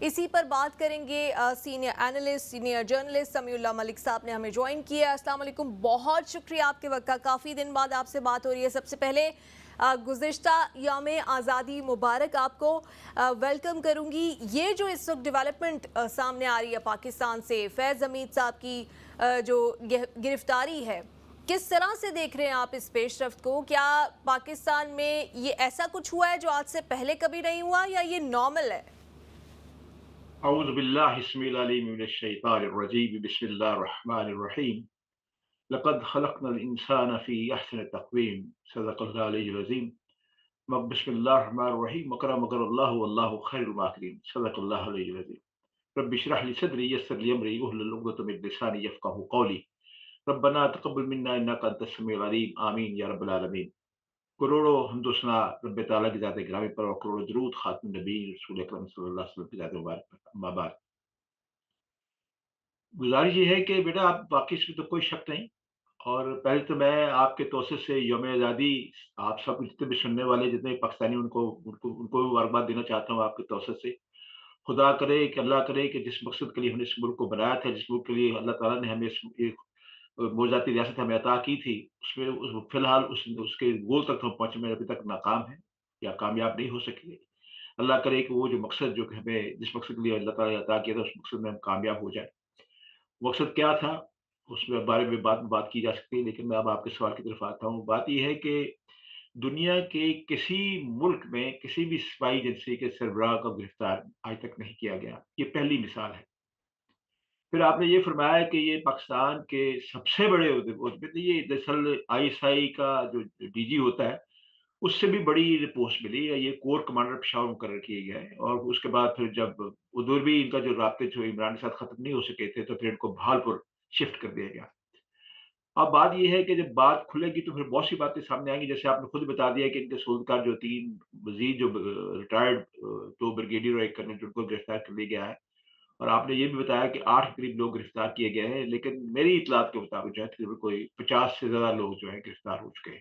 اسی پر بات کریں گے۔ سینئر اینالسٹ، سینئر جرنلسٹ سمیع اللہ ملک صاحب نے ہمیں جوائن کیا ہے۔ السلام علیکم، بہت شکریہ آپ کے وقت کا، کافی دن بعد آپ سے بات ہو رہی ہے۔ سب سے پہلے گزشتہ یوم آزادی مبارک آپ کو ویلکم کروں گی۔ یہ جو اس وقت ڈیولپمنٹ سامنے آ رہی ہے پاکستان سے، فیض حمید صاحب کی جو گرفتاری ہے، کس طرح سے دیکھ رہے ہیں آپ اس پیش رفت کو؟ کیا پاکستان میں یہ ایسا کچھ ہوا ہے جو آج سے پہلے کبھی نہیں ہوا، یا یہ نارمل ہے؟ اعوذ باللہ السمیع العلیم من الشیطان الرجیم، بسم اللہ الرحمن الرحیم۔ لقد خلقنا الانسان فی احسن تقویم، صدق اللہ العلی العظیم۔ بسم اللہ الرحمن الرحیم، مکر مکر اللہ واللہ خیر الماکرین، صدق اللہ العلی العظیم۔ رب اشرح لی صدری یسر لی امری واحلل عقدۃ من لسانی یفقہوا قولی۔ ربنا تقبل منا انک انت السمیع العلیم، آمین یا رب العالمین۔ کروڑوں حمد و ثنا رب تعالیٰ کی ذات گرامی پر، اور کروڑوں درود خاتم نبی رسول اکرم صلی اللہ علیہ وسلم کی ذات مبارک پر، اما بعد۔ گزارش یہ ہے کہ بیٹا آپ باقی اس میں تو کوئی شک نہیں، اور پہلے تو میں آپ کے توسط سے یوم آزادی آپ سب جتنے بھی سننے والے جتنے پاکستانی ان کو بھی مبارکباد دینا چاہتا ہوں آپ کے توسط سے۔ خدا کرے کہ اللہ کرے کہ جس مقصد کے لیے ہم نے اس ملک کو بنایا تھا، جس ملک کے لیے اللہ تعالیٰ نے ہمیں ایک موضوعاتی ریاست ہمیں عطا کی تھی، اس میں فی الحال اس کے گول تک ہم پہنچے میں ابھی تک ناکام ہیں یا کامیاب نہیں ہو سکے۔ اللہ کرے کہ وہ جو مقصد جو کہ ہمیں جس مقصد کے لیے اللہ تعالیٰ نے عطا کیا تھا، اس مقصد میں ہم کامیاب ہو جائیں۔ مقصد کیا تھا اس میں بارے میں بات کی جا سکتی ہے، لیکن میں اب آپ کے سوال کی طرف آتا ہوں۔ بات یہ ہے کہ دنیا کے کسی ملک میں کسی بھی سپاہی ایجنسی کے سربراہ کو گرفتار آج تک نہیں کیا گیا، یہ پہلی مثال ہے۔ پھر آپ نے یہ فرمایا کہ یہ پاکستان کے سب سے بڑے عہدے، یہ دراصل آئی ایس آئی کا جو ڈی جی ہوتا ہے اس سے بھی بڑی پوسٹ ملی ہے، یہ کور کمانڈر پشاور مقرر کیے گئے ہیں، اور اس کے بعد پھر جب ادھر بھی ان کا جو رابطے جو عمران کے ساتھ ختم نہیں ہو سکے تھے تو پھر ان کو بہالپور شفٹ کر دیا گیا۔ اب بات یہ ہے کہ جب بات کھلے گی تو پھر بہت سی باتیں سامنے آئیں گی، جیسے آپ نے خود بتا دیا کہ ان کے سولکار جو تین مزید جو ریٹائرڈ دو بریگیڈیئر اور ایک کرنل جن کو گرفتار کر لیا گیا ہے، اور آپ نے یہ بھی بتایا کہ 8 قریب لوگ گرفتار کیے گئے ہیں، لیکن میری اطلاعات کے مطابق جو ہے تقریباً کوئی 50 سے زیادہ لوگ جو ہے گرفتار ہو چکے ہیں،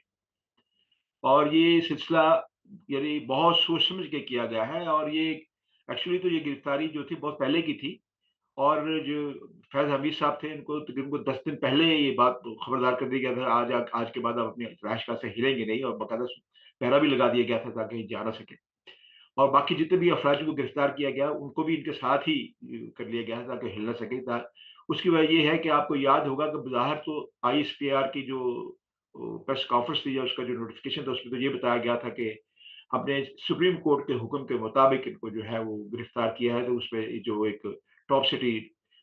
اور یہ سلسلہ یعنی بہت سوچ سمجھ کے کیا گیا ہے، اور یہ ایکچولی تو یہ گرفتاری جو تھی بہت پہلے کی تھی، اور جو فیض حمید صاحب تھے ان کو تقریباً 10 دن پہلے یہ بات خبردار کر دی گیا تھا، آج کے بعد آپ اپنی رہائش گاہ سے ہلیں گے نہیں، اور باقاعدہ پہرا بھی لگا دیا گیا تھا تاکہ یہ جا نہ سکے، اور باقی جتنے بھی افراد کو گرفتار کیا گیا ان کو بھی ان کے ساتھ ہی کر لیا گیا تھا تاکہ ہل نہ سکے۔ اس کی وجہ یہ ہے کہ آپ کو یاد ہوگا کہ بظاہر تو آئی ایس پی آر کی جو پریس کانفرنس تھی یا اس کا جو نوٹیفکیشن تھا اس میں تو یہ بتایا گیا تھا کہ ہم نے سپریم کورٹ کے حکم کے مطابق ان کو جو ہے وہ گرفتار کیا ہے، تو اس میں جو ایک ٹاپ سٹی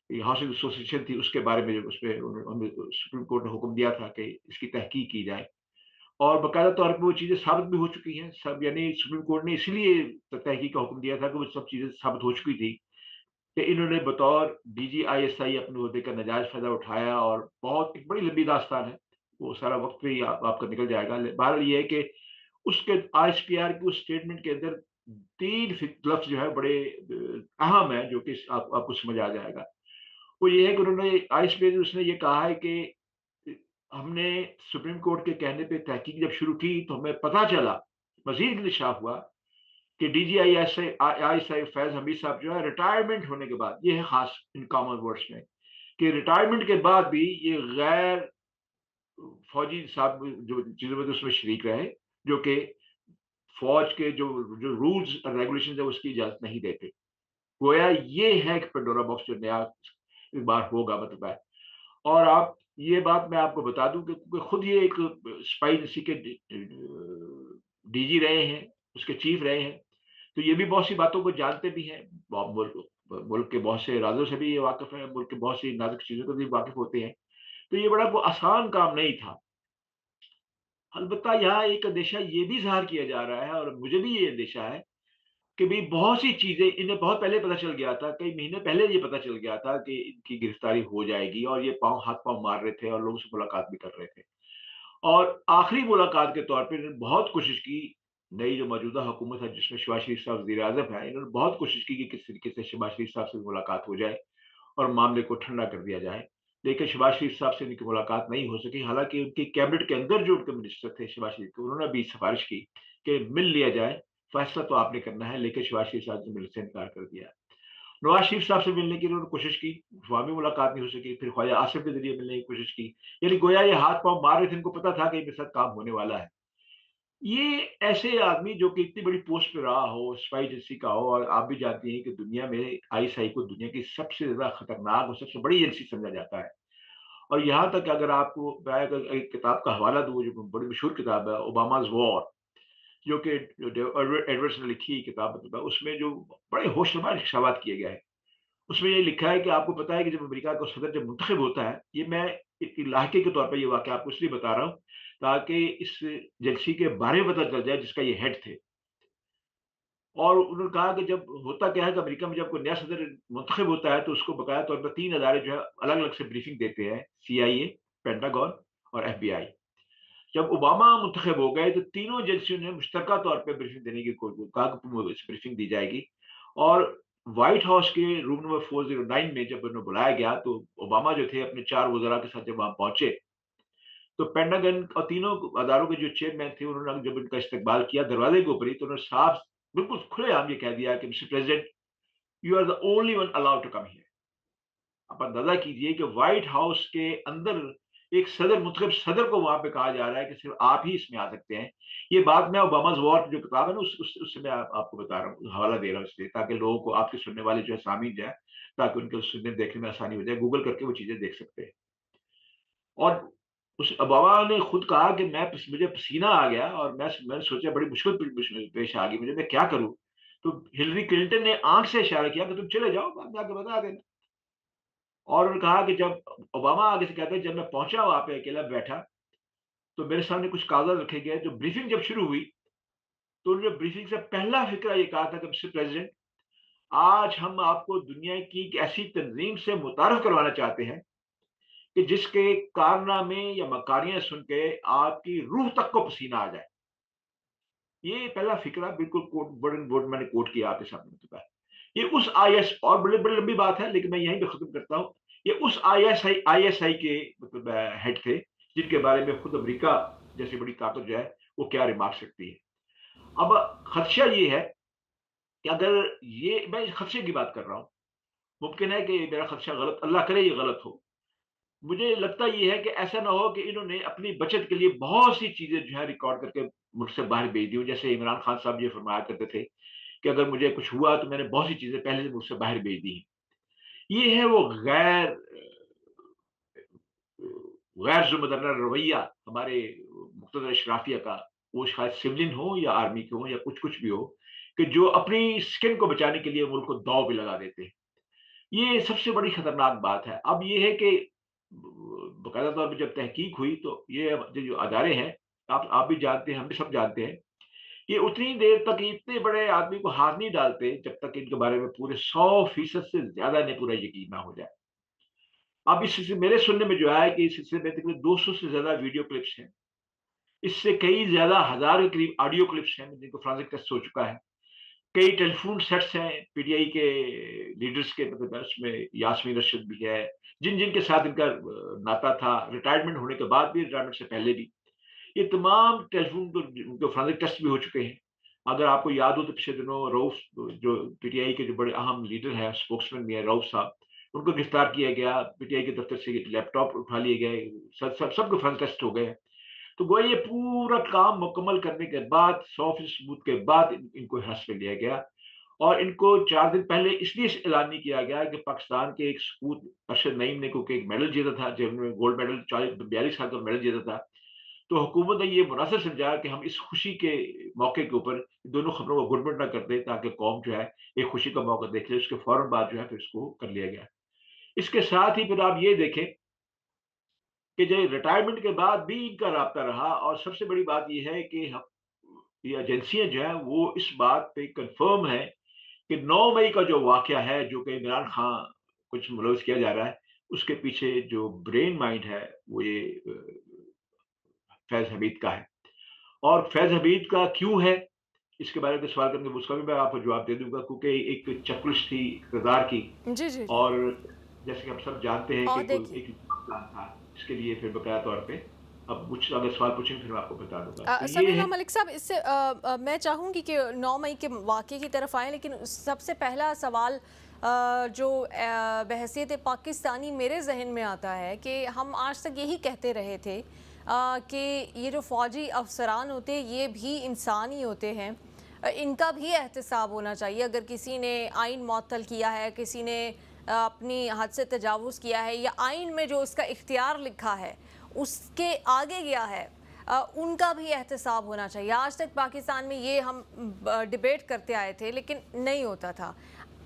ہاؤسنگ ایسوسیشن تھی اس کے بارے میں اس پہ سپریم کورٹ نے حکم دیا تھا کہ اس کی تحقیق کی جائے، اور باقاعدہ طور پہ وہ چیزیں ثابت بھی ہو چکی ہیں سب، یعنی سپریم کورٹ نے اسی لیے تحقیق کا حکم دیا تھا کہ وہ سب چیزیں ثابت ہو چکی تھی کہ انہوں نے بطور D G I S I اپنے عہدے کا ناجائز فائدہ اٹھایا، اور بہت ایک بڑی لمبی داستان ہے، وہ سارا وقت بھی آپ کا نکل جائے گا۔ بہرحال یہ ہے کہ اس کے آئی ایس پی آر کی اس اسٹیٹمنٹ کے اندر 3 لفظ جو ہے بڑے اہم ہیں جو کہ آپ کو سمجھ آ جائے گا۔ وہ یہ ہے کہ انہوں نے آئی ایس پی آر اس نے یہ کہا ہے کہ ہم نے سپریم کورٹ کے کہنے پہ تحقیق جب شروع کی تو ہمیں پتہ چلا، مزید انکشاف ہوا کہ D G I S I فیض حمید صاحب جو ہے ریٹائرمنٹ ہونے کے بعد، یہ ہے خاص ان کامن ورڈز میں، کہ ریٹائرمنٹ کے بعد بھی یہ غیر فوجی صاحب جو چیزوں میں اس میں شریک رہے، جو کہ فوج کے جو رولز اور ریگولیشن ہے اس کی اجازت نہیں دیتے۔ گویا یہ ہے کہ پنڈورا باکس جو نیا اس بار ہوگا مطلب ہے، اور آپ یہ بات میں آپ کو بتا دوں کہ کیونکہ خود یہ ایک اسپائی ایجنسی کے ڈی جی رہے ہیں، اس کے چیف رہے ہیں، تو یہ بھی بہت سی باتوں کو جانتے بھی ہیں، ملک کے بہت سے رازوں سے بھی یہ واقف ہیں، ملک کے بہت سی نازک چیزوں کو بھی واقف ہوتے ہیں، تو یہ بڑا کوئی آسان کام نہیں تھا۔ البتہ یہاں ایک اندیشہ یہ بھی ظاہر کیا جا رہا ہے، اور مجھے بھی یہ اندیشہ ہے کہ بھی بہت سی چیزیں انہیں بہت پہلے پتہ چل گیا تھا، کئی مہینے پہلے یہ پتہ چل گیا تھا کہ ان کی گرفتاری ہو جائے گی، اور یہ ہاتھ پاؤں مار رہے تھے اور لوگوں سے ملاقات بھی کر رہے تھے، اور آخری ملاقات کے طور پہ انہوں نے بہت کوشش کی، نئی جو موجودہ حکومت ہے جس میں شہباز شریف صاحب وزیر اعظم ہیں، انہوں نے بہت کوشش کی کہ کس طریقے سے شہباز شریف صاحب سے ملاقات ہو جائے اور معاملے کو ٹھنڈا کر دیا جائے، لیکن شہباز شریف صاحب سے ان کی ملاقات نہیں ہو سکی، حالانکہ ان کی کیبنٹ کے اندر جو ان کے منسٹر تھے شہباز شریف کے، انہوں نے بھی سفارش کی کہ مل لیا جائے، فیصلہ تو آپ نے کرنا ہے، لیکن شہباز شریف صاحب نے ملنے سے انکار کر دیا۔ नवाज़ शरीफ साहब से मिलने की उन्होंने कोशिश की, वहाँ भी मुलाकात नहीं हो सकी, फिर ख्वाजा आसिफ के ज़रिए मिलने की कोशिश की। यानी गोया ये हाथ-पाँव मार रहे थे, इनको पता था कि इनके साथ काम होने वाला है। ये ऐसे आदमी जो कि इतनी बड़ी पोस्ट पे रहा हो, स्पाई एजेंसी का हो, और आप भी जानती हैं कि दुनिया में आईएसआई को दुनिया की सबसे ज़्यादा खतरनाक और सबसे बड़ी एजेंसी समझा जाता है। और यहाँ तक अगर आपको मैं अगर एक किताब का हवाला दूँ, जो बड़ी मशहूर किताब है, ओबामाज़ वॉर, जो कि जो एडवर्ड्स ने लिखी किताब, मतलब उसमें जो बड़े होशरुबा इख्तिलाफात किए गए हैं। उसमें ये लिखा है कि आपको पता है कि जब अमेरिका का सदर जब मुंतखब होता है, ये मैं एक इलाके के तौर पे ये वाक़या आपको इसलिए बता रहा हूँ, ताकि इस एजेंसी के बारे में पता चल जाए जिसका ये हेड थे। और उन्होंने कहा कि जब होता क्या है कि अमेरिका में जब कोई नया सदर मुंतखब होता है, तो उसको बकाया तौर पर 3 अदारे जो है अलग-अलग से ब्रीफिंग देते हैं, सीआईए, पेंटागन और एफबीआई। जब ओबामा मुंतखब हो गए, तो तीनों एजेंसियों ने मुश्तरका तौर पे ब्रीफिंग देने की कहा कि ब्रीफिंग दी जाएगी। और व्हाइट हाउस के रूम नंबर 409 में जब उन्हें बुलाया गया, तो ओबामा जो थे अपने 4 वज़रा के साथ जब वहाँ पहुँचे, तो पेंटागन और तीनों अदारों के जो चेयरमैन थे, उन्होंने जब उनका इस्तकबाल किया दरवाजे के ऊपर ही, तो उन्होंने साफ बिल्कुल खुलेआम ये कह दिया कि mister president, you are the only one allowed to come here. आप अंदाज़ा कीजिए कि व्हाइट हाउस के अंदर एक सदर मुंतखब सदर को वहाँ पे कहा जा रहा है कि सिर्फ़ आप ही इसमें आ सकते हैं। ये बात मैं ओबामाज़ वॉर जो किताब है ना, उससे मैं आपको बता रहा हूँ, हवाला दे रहा हूँ इसलिए, ताकि लोगों को, आपके सुनने वाले जो है सामीन जो है, ताकि उनको सुनने देखने में आसानी हो जाए, गूगल करके वो चीज़ें देख सकते हैं। और उस ओबामा ने खुद कहा कि मुझे पसीना आ गया, और मैंने सोचा बड़ी मुश्किल पेश आ गई मुझे, मैं क्या करूँ? तो हिलरी क्लिंटन ने आँख से इशारा किया कि तुम चले जाओ, बाद में आके बता देना। और उन्होंने कहा कि जब ओबामा आगे से कहते हैं, जब मैं पहुँचा वहाँ पे अकेला बैठा, तो मेरे सामने कुछ कागज़ात रखे गए, जो ब्रीफिंग जब शुरू हुई, तो उन्होंने ब्रीफिंग से पहला फ़िक्रा ये कहा था कि मिस्टर प्रेज़िडेंट, आज हम आपको दुनिया की एक ऐसी तंज़ीम से मुतारिफ़ करवाना चाहते हैं, कि जिसके कारनामे या मकारियाँ सुन के आपकी रूह तक को पसीना आ जाए। ये पहला फ़िक्रा बिल्कुल कोट वर्ड एंड वर्ड मैंने कोट किया आपके सामने चुका है। ये उस आईएस, और बड़ी बड़ी लंबी बात है, लेकिन मैं यहीं पे ख़त्म करता हूँ। ये उस आईएसआई के मतलब हेड थे, जिनके बारे में खुद अमेरिका जैसी बड़ी ताकत जो है, वो क्या रिमार्क सकती है। अब खदशा ये है कि अगर ये, मैं इस खदशे की बात कर रहा हूँ, मुमकिन है कि मेरा खदशा गलत, अल्लाह करे ये गलत हो। मुझे लगता ये है कि ऐसा ना हो कि इन्होंने अपनी बचत के लिए बहुत सी चीज़ें जो है रिकॉर्ड करके मुल्क से बाहर भेज दी हों। जैसे इमरान खान साहब ये फरमाया करते थे कि अगर मुझे कुछ हुआ तो मैंने बहुत सी चीज़ें पहले से मुझसे बाहर भेज दी हैं। ये है वो गैर ज़िम्मेदाराना रवैया हमारे मुक़्तदर अशराफिया का, वो शायद सिविलियन हो या आर्मी के हों या कुछ-कुछ भी हो, कि जो अपनी स्किन को बचाने के लिए मुल्क को दाँव पे लगा देते हैं। ये सबसे बड़ी खतरनाक बात है। अब ये है कि बाकायदा तौर पे जब तहकीक हुई, तो ये अब जो अदारे हैं, आप भी जानते हैं, हम भी सब जानते हैं, ये उतनी देर तक ये इतने बड़े आदमी को हाथ नहीं डालते, जब तक इनके बारे में पूरे 100% से ज़्यादा इन्हें पूरा यकीन ना हो जाए। अब इस सिलसिले मेरे सुनने में जो आया कि इस सिलसिले में तकरीबन 200 से ज़्यादा वीडियो क्लिप्स हैं। इससे कई ज़्यादा हज़ार के करीब ऑडियो क्लिप्स हैं, जिनको फोरेंसिक टेस्ट हो चुका है। कई टेलीफ़ोन सेट्स हैं पीटीआई के लीडर्स के, मतलब उसमें यास्मीन रशीद भी है, जिन-जिन के साथ इनका नाता था, रिटायरमेंट होने के बाद भी, रिटायरमेंट से पहले भी। ये तमाम टेलीफ़ोन जो फोरेंसिक टेस्ट भी हो चुके हैं। अगर आपको याद हो तो पिछले दिनों रऊफ़, जो पीटीआई के जो बड़े अहम लीडर हैं, स्पोक्समैन भी हैं रऊफ़ साहब, उनको गिरफ्तार किया गया, पीटीआई के दफ्तर से लैपटॉप उठा लिए गए, सबके फोरेंसिक टेस्ट हो गए। तो गोया ये पूरा काम मुकम्मल करने के बाद, 100% सबूत के बाद इनको हिरासत में लिया गया, और इनको 4 दिन पहले इसलिए ऐलान नहीं किया गया कि पाकिस्तान के एक सपूत अरशद नईम ने, क्योंकि एक मेडल जीता था, जिन्होंने गोल्ड मेडल 42 साल का मेडल जीता था, तो हुकूमत ने ये मुनासिब समझा कि हम इस खुशी के मौके के ऊपर दोनों खबरों को गुड़बड़ ना कर दें, ताकि कौम जो है एक खुशी का मौका देख ले। उसके फौरन बाद जो है फिर इसको कर लिया गया। इसके साथ ही फिर आप ये देखें कि जो रिटायरमेंट के बाद भी इनका राब्ता रहा, और सबसे बड़ी बात ये है कि हम, ये एजेंसियाँ जो हैं वो इस बात पे कन्फर्म है कि 9 मई का जो वाक़या है, जो कि इमरान खां कुछ मुलविस किया जा रहा है, उसके पीछे जो ब्रेन माइंड है, वो ये फैज़ हमीद का है। और फैज़ हमीद का क्यों है, इसके बारे में सवाल करेंगे, उसका भी मैं आपको जवाब दे दूँगा, क्योंकि एक चक्लिस्ट थी इक़्तिदार की। जी, जी, जी। और जैसे कि हम सब जानते हैं कि और कोई देखिए, एक प्लान था, इसके लिए फिर बकाया तौर पे, अब मुझसे अगर सवाल पूछेंगे फिर मैं आपको बता दूँगा। तो ये है। समीउल्लाह मलिक साहब, इससे मैं चाहूँगी कि 9 मई के वाक़ये की तरफ आएँ, लेकिन सबसे पहला सवाल जो बहैसियत पाकिस्तानी मेरे जहन में आता है कि हम आज तक यही कहते रहे थे कि ये जो फ़ौजी अफसरान होते हैं ये भी इंसान ही होते हैं। इनका भी एहतसाब होना चाहिए। अगर किसी ने आइन मुअत्तल किया है, किसी ने अपनी हद से तजावुज़ किया है या आइन में जो उसका इख्तियार लिखा है उसके आगे गया है, उनका भी एहतसाब होना चाहिए। आज तक पाकिस्तान में ये हम डिबेट करते आए थे लेकिन नहीं होता था।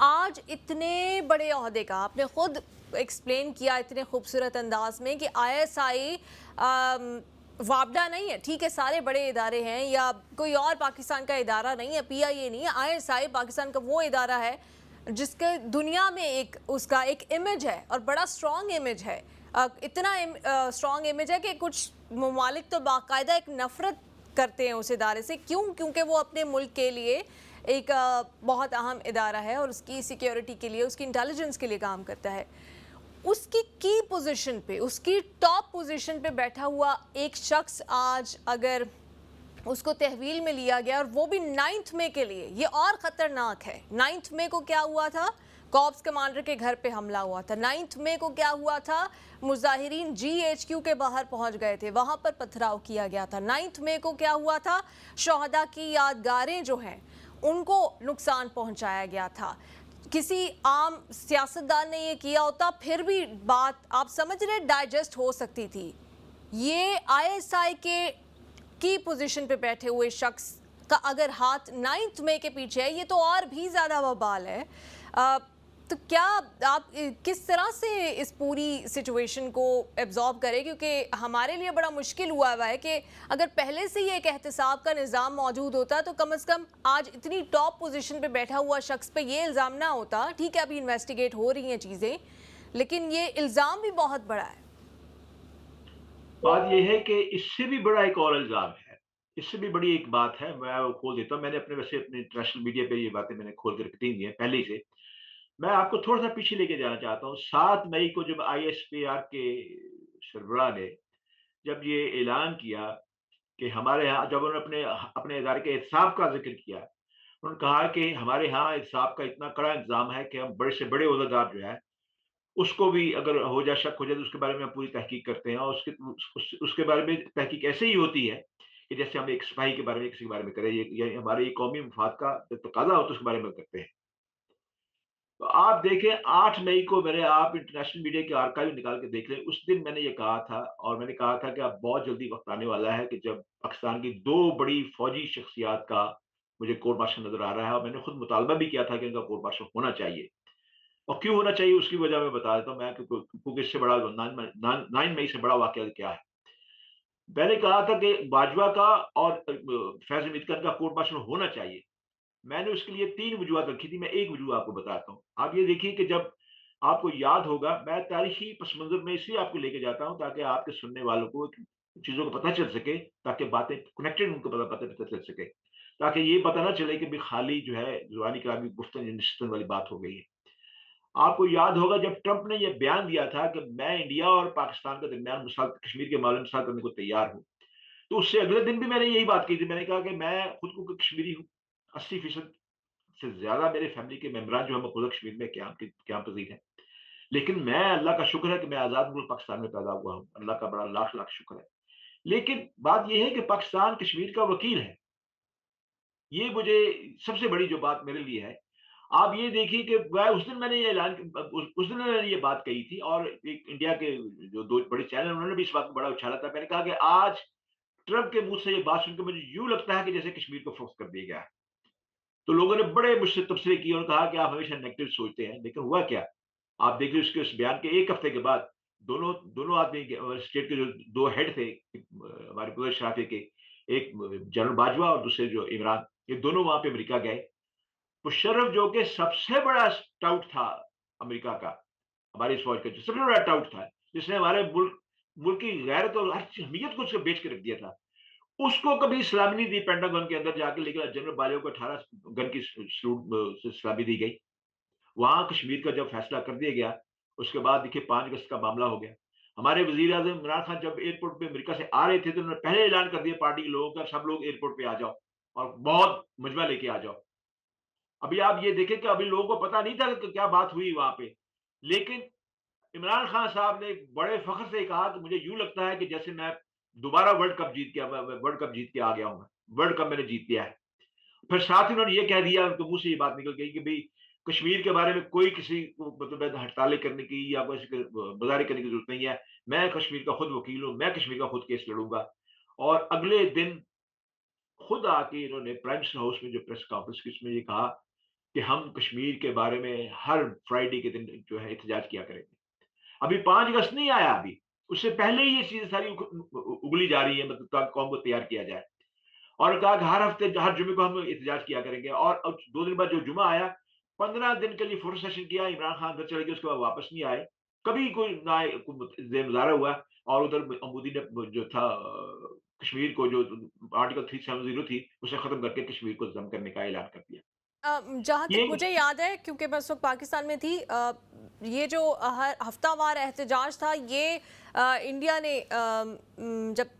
आज इतने बड़े ओहदे का आपने खुद एक्सप्लेन किया इतने खूबसूरत अंदाज में कि आईएसआई वापडा नहीं है, ठीक है, सारे बड़े इदारे हैं या कोई और पाकिस्तान का इदारा नहीं है, पीआईए नहीं है, आईएसआई पाकिस्तान का वो इदारा है जिसके दुनिया में एक उसका एक इमेज है और बड़ा स्ट्रॉन्ग इमेज है। इतना स्ट्रॉन्ग इमेज है कि कुछ ममालिक तो बाकायदा एक नफ़रत करते हैं उस इदारे से। क्यों? क्योंकि वो अपने मुल्क के लिए एक बहुत अहम इदारा है और उसकी सिक्योरिटी के लिए, उसकी इंटेलिजेंस के लिए काम करता है। उसकी की पोजीशन पे, उसकी टॉप पोजीशन पे बैठा हुआ एक शख्स आज अगर उसको तहवील में लिया गया और वो भी 9th मई के लिए, ये और ख़तरनाक है। 9th मई को क्या हुआ था? कॉप्स कमांडर के घर पे हमला हुआ था। 9th मई को क्या हुआ था? मुजाहिरीन GHQ के बाहर पहुंच गए थे, वहां पर पथराव किया गया था। 9th मई को क्या हुआ था? शोहदा की यादगारें जो हैं उनको नुकसान पहुंचाया गया था। किसी आम सियासतदान ने ये किया होता फिर भी बात आप समझ रहे डाइजेस्ट हो सकती थी। ये आईएसआई के की पोजीशन पे बैठे हुए शख्स का अगर हाथ 9th मई के पीछे है, ये तो और भी ज़्यादा वबाल है। तो क्या आप किस तरह से इस पूरी सिचुएशन को एब्जॉर्ब करें? क्योंकि हमारे लिए बड़ा मुश्किल हुआ है कि अगर पहले से ही एक एहतसाब का निज़ाम मौजूद होता तो कम से कम आज इतनी टॉप पोजीशन पे बैठा हुआ शख्स पे ये इल्ज़ाम ना होता। ठीक है, अभी इन्वेस्टिगेट हो रही हैं चीज़ें, लेकिन ये इल्ज़ाम भी बहुत बड़ा है। बात ये है कि इससे भी बड़ा एक और इल्ज़ाम है, इससे भी बड़ी एक बात है, मैं वो खोल देता हूँ। मैंने अपने वैसे अपने इंटरनेशनल मीडिया पे ये बातें मैंने खोल के रखी हुई हैं पहले ही से। मैं आपको थोड़ा-सा पीछे लेके जाना चाहता हूँ। 7 मई को जब आईएसपीआर के सरबराह ने जब ये ऐलान किया कि हमारे यहाँ, जब उन्होंने अपने अपने इदारे के एहतसाब का ज़िक्र किया, उन्होंने कहा कि हमारे यहाँ एहतसाब का इतना कड़ा इंतज़ाम है कि हम बड़े से बड़े ओहदेदार जो है, उसको भी अगर हो जाए, शक हो जाए तो उसके बारे में हम पूरी तहकीक करते हैं और उसके बारे में तहकीक ऐसे ही होती है कि जैसे हम एक सिपाही के बारे में किसी के बारे में करें, ये हमारे ये कौमी मफाद का जब तकाज़ा हो तो उसके बारे में करते हैं। तो आप देखें, 8 मई को मैंने, आप इंटरनेशनल मीडिया के आर्काइव निकाल के देख लें, उस दिन मैंने ये कहा था और मैंने कहा था कि अब बहुत जल्दी वक़्त आने वाला है कि जब पाकिस्तान की 2 बड़ी फ़ौजी शख्सियात का मुझे कोर्ट मार्शल नज़र आ रहा है और मैंने खुद मुतालबा भी किया था कि इनका कोर्ट मार्शल होना चाहिए। और क्यों होना चाहिए उसकी वजह मैं बता देता हूँ मैं, क्योंकि इससे बड़ा 9 मई से बड़ा वाक़या क्या है। मैंने कहा था कि बाजवा का और फैज़ हमीद खान का कोर्ट मार्शल होना चाहिए। मैंने उसके लिए 3 वजूहत रखी थी, मैं एक वजूह आपको बताता हूँ। आप ये देखिए कि जब आपको याद होगा, मैं तारीखी पस-मंज़र में इसलिए आपको लेके जाता हूँ ताकि आपके सुनने वालों को चीज़ों का पता चल सके, ताकि बातें कनेक्टेड उनको पता चल सके। ताकि ये पता ना चले कि भई खाली जो है ज़ुबानी कलामी गुफ्तन निश्चितन वाली बात हो गई है। आपको याद होगा जब ट्रंप ने ये बयान दिया था कि मैं इंडिया और पाकिस्तान के दरमियान कश्मीर के मामले में मिसाल करने को तैयार हूँ। तो उससे अगले दिन भी मैंने यही बात की थी। मैंने कहा कि मैं खुद को कश्मीरी हूँ। 80% से ज़्यादा मेरे फैमिली के मेंबरान जो हैं वो खुद कश्मीर में क़याम पज़ीर हैं। लेकिन मैं, अल्लाह का शुक्र है कि मैं आज़ाद मुल्क पाकिस्तान में पैदा हुआ हूँ। अल्लाह का बड़ा लाख-लाख शुक्र है। लेकिन बात ये है कि पाकिस्तान कश्मीर का वकील है। ये मुझे सबसे बड़ी जो बात मेरे लिए है। आप ये देखिए कि वह उस दिन मैंने ये ऐलान उस दिन मैंने ये बात कही थी और एक इंडिया के जो 2 बड़े चैनल उन्होंने भी इस बात को बड़ा उछाला था। मैंने कहा कि आज ट्रंप के मुँह से ये बात सुन के मुझे यूँ लगता है कि जैसे कश्मीर को फ़रोख्त कर दिया गया है। तो लोगों ने बड़े मुझसे तबसरे किए और कहा कि आप हमेशा नेगेटिव सोचते हैं, लेकिन हुआ क्या? आप देखिए उसके उस बयान के 1 हफ्ते के बाद दोनों दोनों आदमी स्टेट के जो 2 हेड थे, हमारे परवेज़ शराफ़ी के, एक जनरल बाजवा और दूसरे जो इमरान, ये दोनों वहाँ पे अमेरिका गए। मुशर्रफ जो कि सबसे बड़ा टाउट था अमेरिका का, हमारी इस फ़ौज का जो सबसे बड़ा टाउट था, जिसने हमारे मुल्क मुल्क की गैरत और हर अहमियत को उसने बेच के रख दिया था। उसको कभी सलामी नहीं दी पेंटागन के अंदर जाके, लेकिन जनरल बाजवा को 18 गन की सैल्यूट से सलामी दी गई। वहाँ कश्मीर का जब फैसला कर दिया गया, उसके बाद देखिए 5 अगस्त का मामला हो गया। हमारे वज़ीर-ए-आज़म इमरान खान जब एयरपोर्ट पे अमेरिका से आ रहे थे, तो उन्होंने पहले ऐलान कर दिया पार्टी के लोगों का, सब लोग एयरपोर्ट पे आ जाओ और बहुत मजमा लेके आ जाओ। अभी आप ये देखें कि अभी लोगों को पता नहीं था कि क्या बात हुई वहाँ पे। लेकिन इमरान खान साहब ने बड़े फ़ख्र से कहा कि मुझे यूँ लगता है कि जैसे मैं दोबारा वर्ल्ड कप जीत के आ गया हूँ मैं। वर्ल्ड कप मैंने जीत लिया है। फिर साथ ही उन्होंने ये कह दिया, उनके मुँह से ये बात निकल गई कि भई कश्मीर के बारे में कोई किसी को मतलब हड़तालें करने की या किसी को बाज़ारी करने की ज़रूरत नहीं है। मैं कश्मीर का खुद वकील हूँ, मैं कश्मीर का खुद केस लड़ूँगा। और अगले दिन खुद आके इन्होंने प्राइम मिनिस्टर हाउस में जो प्रेस कॉन्फ्रेंस की उसमें ये कहा कि हम कश्मीर के बारे में हर फ्राइडे के दिन जो है एहतजाज किया करेंगे। अभी 5 अगस्त नहीं आया अभी, उससे पहले ही ये चीज़ें सारी उगली जा रही है मतलब ताकि कौम को तैयार किया जाए। और कहा कि हर हफ्ते हर जुमे को हम एहतजाज किया करेंगे और अब 2 दिन बाद जो जुमा आया, 15 दिन के लिए फोटो सेशन किया, इमरान खान घर चले गए, उसके बाद वापस नहीं आए। कभी कोई ना आए, कोई मुज़ाहरा हुआ और उधर मोदी ने जो था कश्मीर को जो आर्टिकल 370 थी, उसे खत्म करके कश्मीर को ज़ब्त करने का ऐलान कर दिया। जहाँ तक ये मुझे याद है, क्योंकि मैं उस वक्त पाकिस्तान में थी, ये जो हर हफ्तावार एहतजाज था, ये इंडिया ने जब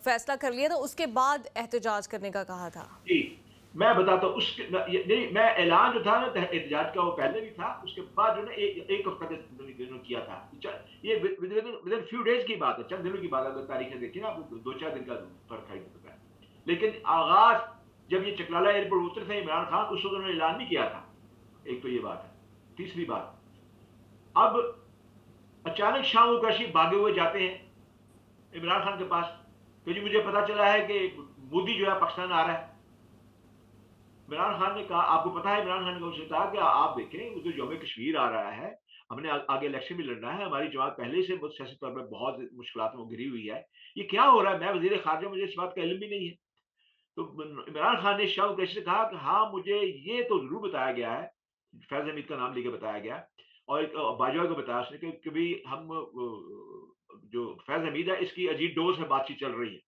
फैसला कर लिया था उसके बाद एहतजाज करने का कहा था। जी, मैं बताता हूँ उसके न ये नहीं मैं ऐलान जो था ना एहतजाज का वो पहले भी था, उसके बाद जो है ना 1 हफ्ता के इन्होंने किया था। ये विदिन फ्यू डेज़ की बात है, चंद दिनों की बात है, अगर तारीखें देखिए ना आप 2-4 दिन का फ़र्क है। लेकिन आगाज़ जब ये चकलाला एयरपोर्ट उतरे थे इमरान खान, उस वक़्त उन्होंने ऐलान नहीं किया था। एक तो ये बात है। तीसरी बात, अब अचानक शाम को भागे हुए जाते हैं इमरान खान के पास कि जी मुझे पता चला है कि मोदी जो है पाकिस्तान आ रहा है। इमरान खान ने कहा आपको पता है इमरान खान ने उनसे कहा कि आप देखें वो तो यौम कश्मीर आ रहा है, हमने आगे इलेक्शन भी लड़ना है, हमारी जमात पहले से सियासी तौर पर बहुत मुश्किलात में घिरी हुई है। ये क्या हो रहा है? मैं वज़ीर ख़ारिजा मुझे इस बात का इल्म भी नहीं है। तो इमरान खान ने शाम को ऐसे कहा कि हाँ, मुझे ये तो ज़रूर बताया गया है, फैज़ हमीद का नाम लेके बताया गया और एक बाजवा को बताया उसने कि भई हम जो फैज़ हमीद है इसकी अजीत डोर से बातचीत चल रही है।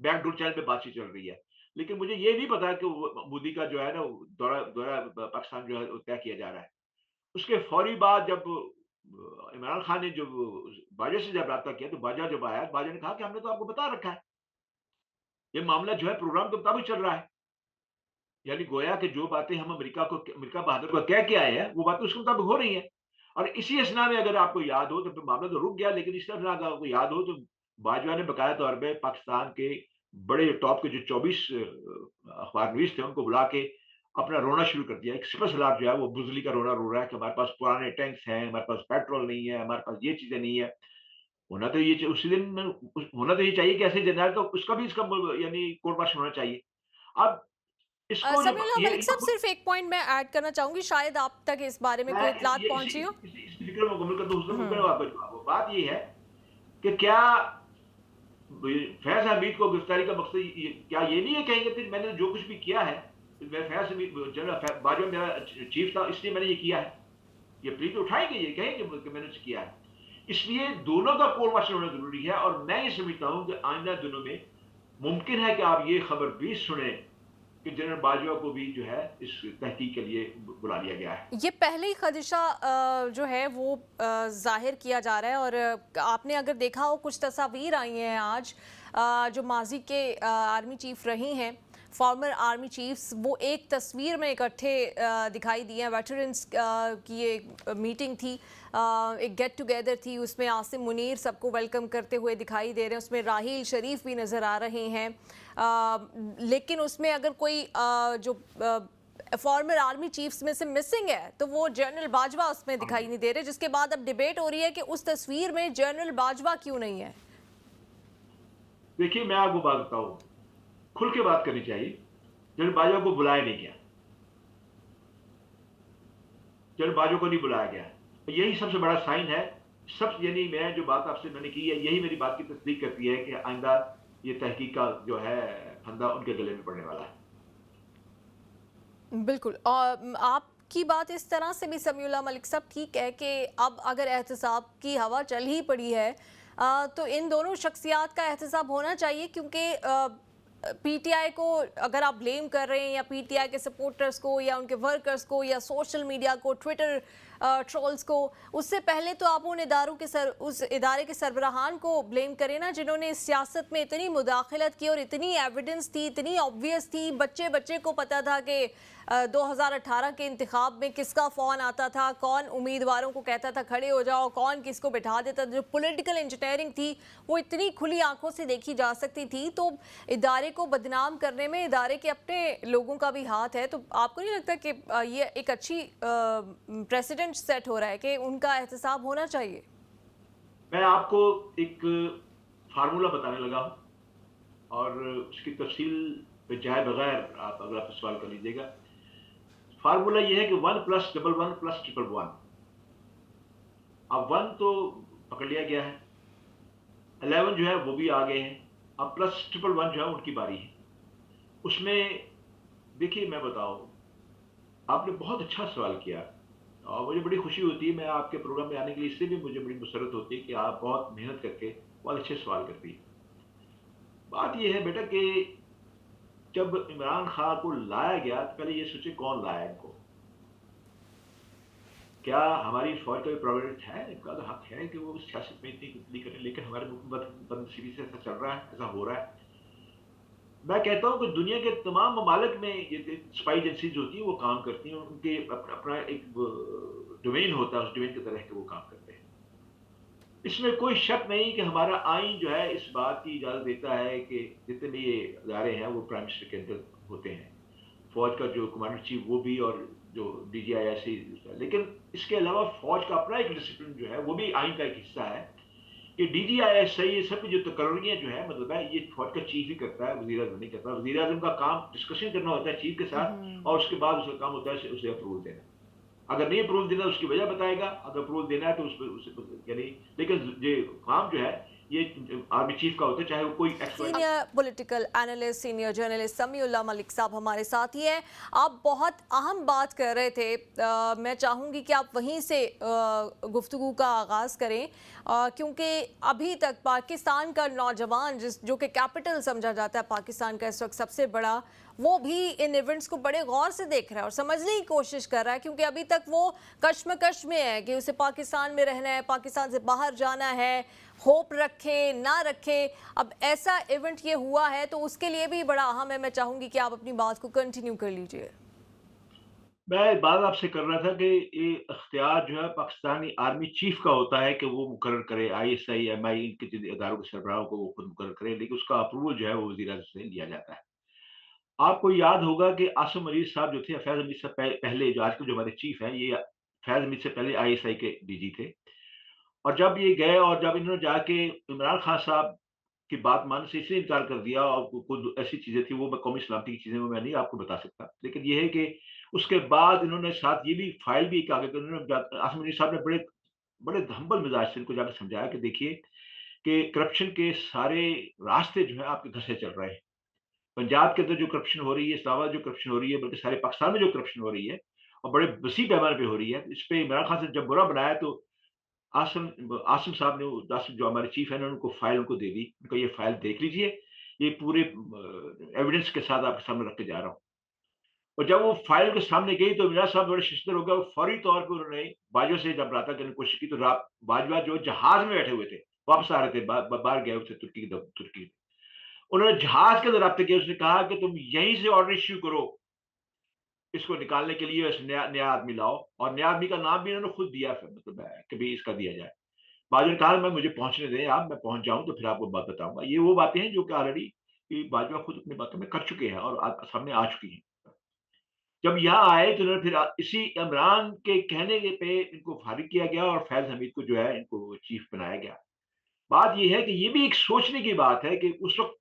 बैकडोर चैनल पे बातचीत चल रही है। लेकिन मुझे ये नहीं पता कि वो मोदी का जो है ना वो दौरा दौरा पाकिस्तान जो है वो तय किया जा रहा है। उसके फ़ौरी बाद जब इमरान खान ने जब बाजवा से जब राब्ता किया तो बाजवा जब आया, बाजवा ने कहा कि हमने तो आपको बता रखा है। ये मामला जो है प्रोग्राम के मुताबिक चल रहा है। यानी गोया कि जो बातें हम अमेरिका बहादुर को कह के आए हैं, वो बातें उसके मुताबिक हो रही हैं। और इसी असना में अगर आपको याद हो तो फिर मामला तो रुक गया, लेकिन इसी असना अगर आपको याद हो तो बाजवा ने बकाया तौर पे पाकिस्तान के बड़े टॉप के जो 24 अखबारनवीस थे, उनको बुला के अपना रोना शुरू कर दिया। एक सिपह सलार जो है वो बुज़दिली का रोना रो रहा है कि हमारे पास पुराने टैंक्स हैं, हमारे पास पेट्रोल नहीं है, हमारे पास ये चीज़ें नहीं है। होना तो ये च उसी दिन होना तो ये चाहिए कि ऐसे जनरल तो उसका भी इसका यानी कोर्ट मार्शल होना चाहिए। अब इसको जब समीउल्लाह ये मलिक साहब, सिर्फ एक पॉइंट मैं ऐड करना चाहूंगी, शायद आप तक इस बारे में कोई मैं इतलात ये पहुंची हो। इसी फ़िक्र में मुकम्मल करता हूँ, उससे मुकम्मल हम्म। वो बात ये है कि क्या फैज़ हमीद को गिरफ्तारी का मकसद क्या ये नहीं है कहेंगे फिर मैंने जो कुछ भी किया है, मैं फैज़ हमीद जनरल बाजवा मेरा चीफ था इसलिए मैंने ये किया है। ये प्ली तो उठाएँगे, ये कहेंगे कि मैंने किया है। इसलिए दोनों का कोर्ट मार्शल होना ज़रूरी है और मैं ये समझता हूँ कि आइंदा दिनों में मुमकिन है कि आप ये खबर भी सुनें कि जनरल बाजवा को भी जो है इस तहकीक के लिए बुला लिया गया है। ये पहले ही खदशा जो है वो जाहिर किया जा रहा है, और आपने अगर देखा हो कुछ तस्वीर आई हैं आज, जो माजी के आर्मी चीफ रही हैं, फॉर्मर आर्मी चीफ्स, वो एक तस्वीर में इकट्ठे दिखाई दिए हैं। वेटरन्स की एक मीटिंग थी, एक गेट टुगेदर थी, उसमें आसिम मुनीर सबको वेलकम करते हुए दिखाई दे रहे हैं, उसमें राहील शरीफ भी नज़र आ रहे हैं। लेकिन उसमें अगर कोई जो फॉर्मर आर्मी चीफ्स में से मिसिंग है तो वो जनरल बाजवा उसमें दिखाई नहीं दे रहे, जिसके बाद अब डिबेट हो रही है कि उस तस्वीर में जनरल बाजवा क्यों नहीं है। देखिए मैं आपको बात बताऊँ, खुल के बात करनी चाहिए। जनरल बाजवा को बुलाया नहीं गया। जनरल बाजवा को नहीं बुलाया गया। यही सबसे बड़ा साइन है। सब यानी मैं जो बात आपसे मैंने की है, यही मेरी बात की तस्दीक करती है कि आइंदा ये तहकीक का जो है फंदा उनके गले में पड़ने वाला है। बिल्कुल, और आपकी बात इस तरह से भी समीउल्लाह मलिक साहब ठीक है कि अब अगर एहतसाब की हवा चल ही पड़ी है, तो इन दोनों शख्सियात का एहतसाब होना चाहिए, क्योंकि पीटीआई को अगर आप ब्लेम कर रहे हैं, या पीटीआई के सपोर्टर्स को, या उनके वर्कर्स को, या सोशल मीडिया को, ट्विटर ट्रोल्स को, उससे पहले तो आप उन इदारों के उस इदारे के सरबराहान को ब्लेम करें ना, जिन्होंने इस सियासत में इतनी मुदाखलत की और इतनी एविडेंस थी, इतनी ऑब्वियस थी, बच्चे बच्चे को पता था कि 2018 के इंतखाब में किसका फ़ोन आता था, कौन उम्मीदवारों को कहता था खड़े हो जाओ, कौन किसको बिठा देता था। जो पॉलिटिकल इंजीनियरिंग थी वो इतनी खुली आंखों से देखी जा सकती थी। तो इदारे को बदनाम करने में इदारे के अपने लोगों का भी हाथ है। तो आपको नहीं लगता कि ये एक अच्छी प्रेसिडेंट सेट हो रहा है कि उनका एहतसाब होना चाहिए? मैं आपको एक फ़ॉर्मूला बताने लगा हूँ और उसकी तफ़सील पे जाए बगैर आप अगर आप सवाल कर लीजिएगा। फ़ॉर्मूला ये है कि 1 + 11 + 111। अब 1 तो पकड़ लिया गया है, 11 जो है वो भी आ गए हैं, अब प्लस 111 जो है उनकी बारी है। उसमें देखिए मैं बताऊँ, आपने बहुत अच्छा सवाल किया और मुझे बड़ी खुशी होती है, मैं आपके प्रोग्राम में आने के लिए इससे भी मुझे बड़ी मुसर्रत होती है कि आप बहुत मेहनत करके बहुत अच्छे सवाल करती हैं। बात ये है बेटा कि जब इमरान खान को लाया गया तो पहले ये सोचिए कौन लाया इनको? क्या हमारी फ़ौज का भी प्रोविडेंस है? इनका तो हक है कि वो उस सियासत में इतनी तब्दीली करें, लेकिन हमारे मुल्क में बदनसीबी से ऐसा चल रहा है, ऐसा हो रहा है। मैं कहता हूँ कि दुनिया के तमाम ममालिक में ये स्पाई एजेंसीज़ होती हैं, वो काम करती हैं, उनके अपना एक डोमेन होता है, उस डोमेन की तरह के वो काम करते हैं। इसमें कोई शक नहीं कि हमारा आईन जो है इस बात की इजाज़त देता है कि जितने भी ये इदारे हैं वो प्राइम मिनिस्टर के अंदर होते हैं। फ़ौज का जो कमांडर चीफ वो भी और जो डीजीआईएसई, लेकिन इसके अलावा फ़ौज का अपना एक डिसिप्लिन जो है वो भी आईन का एक हिस्सा है कि डीजीआईएसई ये सब जो तकर्रियाँ जो है मतलब है ये फ़ौज का चीफ ही करता है, वज़ीर-ए-आज़म नहीं करता। वज़ीर-ए-आज़म का काम डिस्कशन करना होता है चीफ के साथ और उसके बाद उसका काम होता है उसे अप्रूवल देना। अगर नहीं अप्रूवल देना उसकी वजह बताएगा, अगर अप्रूवल देना है तो उस पे उसे यानी लेकिन ये काम जो है ये आर्मी चीफ का होता है, चाहे वो कोई X Y. Senior political analyst, senior journalist Samiullah Malik साहब हमारे साथ ही हैं। आप बहुत अहम बात कर रहे थे, मैं चाहूँगी कि आप वहीं से गुफ्तगू का आगाज़ करें, क्योंकि अभी तक पाकिस्तान का नौजवान जो कि कैपिटल समझा जाता है पाकिस्तान का इस वक्त सबसे बड़ा, वो भी इन इवेंट्स को बड़े गौर से देख रहा है और समझने की कोशिश कर रहा है, क्योंकि अभी तक वो कश्मकश में है कि उसे पाकिस्तान में रहना है, पाकिस्तान से बाहर जाना है, होप रखे ना रखे। अब ऐसा इवेंट ये हुआ है तो उसके लिए भी बड़ा अहम है। मैं चाहूँगी कि आप अपनी बात को कंटिन्यू कर लीजिए। मैं एक बात आपसे कर रहा था कि ये इख्तियार जो है पाकिस्तानी आर्मी चीफ का होता है कि वो मुकर्रर करे आईएसआई, एमआई इनके जिन इदारों के सरबराहों को वो खुद मुकर्रर करे, लेकिन उसका अप्रूवल जो है वो वज़ीर-ए-आज़म से लिया जाता है। आपको याद होगा कि आसिम मजीद साहब जो थे, फैज़ हमीद से पहले जो आजकल जो हमारे चीफ हैं, ये फैज़ हमीद से पहले आईएसआई के डीजी थे और जब ये गए और जब इन्होंने जाके इमरान खान साहब की बात मानने से इसलिए इनकार कर दिया और कुछ ऐसी चीज़ें थी वो मैं कौमी सलामती की चीज़ें वो मैं नहीं आपको बता सकता। लेकिन ये है कि उसके बाद इन्होंने साथ ये भी फाइल भी एक आगे उन्होंने आसिम मजीद साहब ने बड़े बड़े हम्बल मिजाज से इनको जाकर समझाया कि देखिए कि करप्शन के सारे रास्ते जो है आपके घर से चल रहे हैं। पंजाब के अंदर जो करप्शन हो रही है, इस्लामाबाद जो करप्शन हो रही है, बल्कि सारे पाकिस्तान में जो करप्शन हो रही है और बड़े वसी पैमाने पे हो रही है, इस पे इमरान खान से जब बुरा बनाया तो आसिम साहब ने आसिम जो हमारे चीफ है ना उनको फाइल उनको दे दी। उनको ये फाइल देख लीजिए, ये पूरे एविडेंस के साथ आपके सामने रख के जा रहा हूँ। और जब वो फाइल के सामने गई तो इमरान साहब बड़े शिश्तर हो गए और फौरी तौर पे उन्होंने बाजवा से जब राब्ता करने की कोशिश की तो बाजवा जो जहाज में बैठे हुए थे, वापस आ रहे थे, बाहर गए हुए थे तुर्की। उन्होंने जहाज के अंदर राब्ता किया, उसने कहा कि तुम यहीं से ऑर्डर इश्यू करो, इसको निकालने के लिए इस नया आदमी लाओ और नया आदमी का नाम भी इन्होंने खुद दिया फिर मतलब कि भई इसका दिया जाए। बाजवा ने कहा मैं मुझे पहुँचने दें आप, मैं पहुँच जाऊँ तो फिर आपको बात बताऊँगा। ये वो बातें हैं जो कि ऑलरेडी कि बाजवा खुद अपनी बातों में कर चुके हैं और सामने आ चुकी हैं। जब यहाँ आए तो उन्होंने फिर इसी इमरान के कहने के पे इनको फारिग किया गया और फैज़ हमीद को जो है इनको चीफ बनाया गया। बात ये है कि ये भी एक सोचने की बात है कि उस वक़्त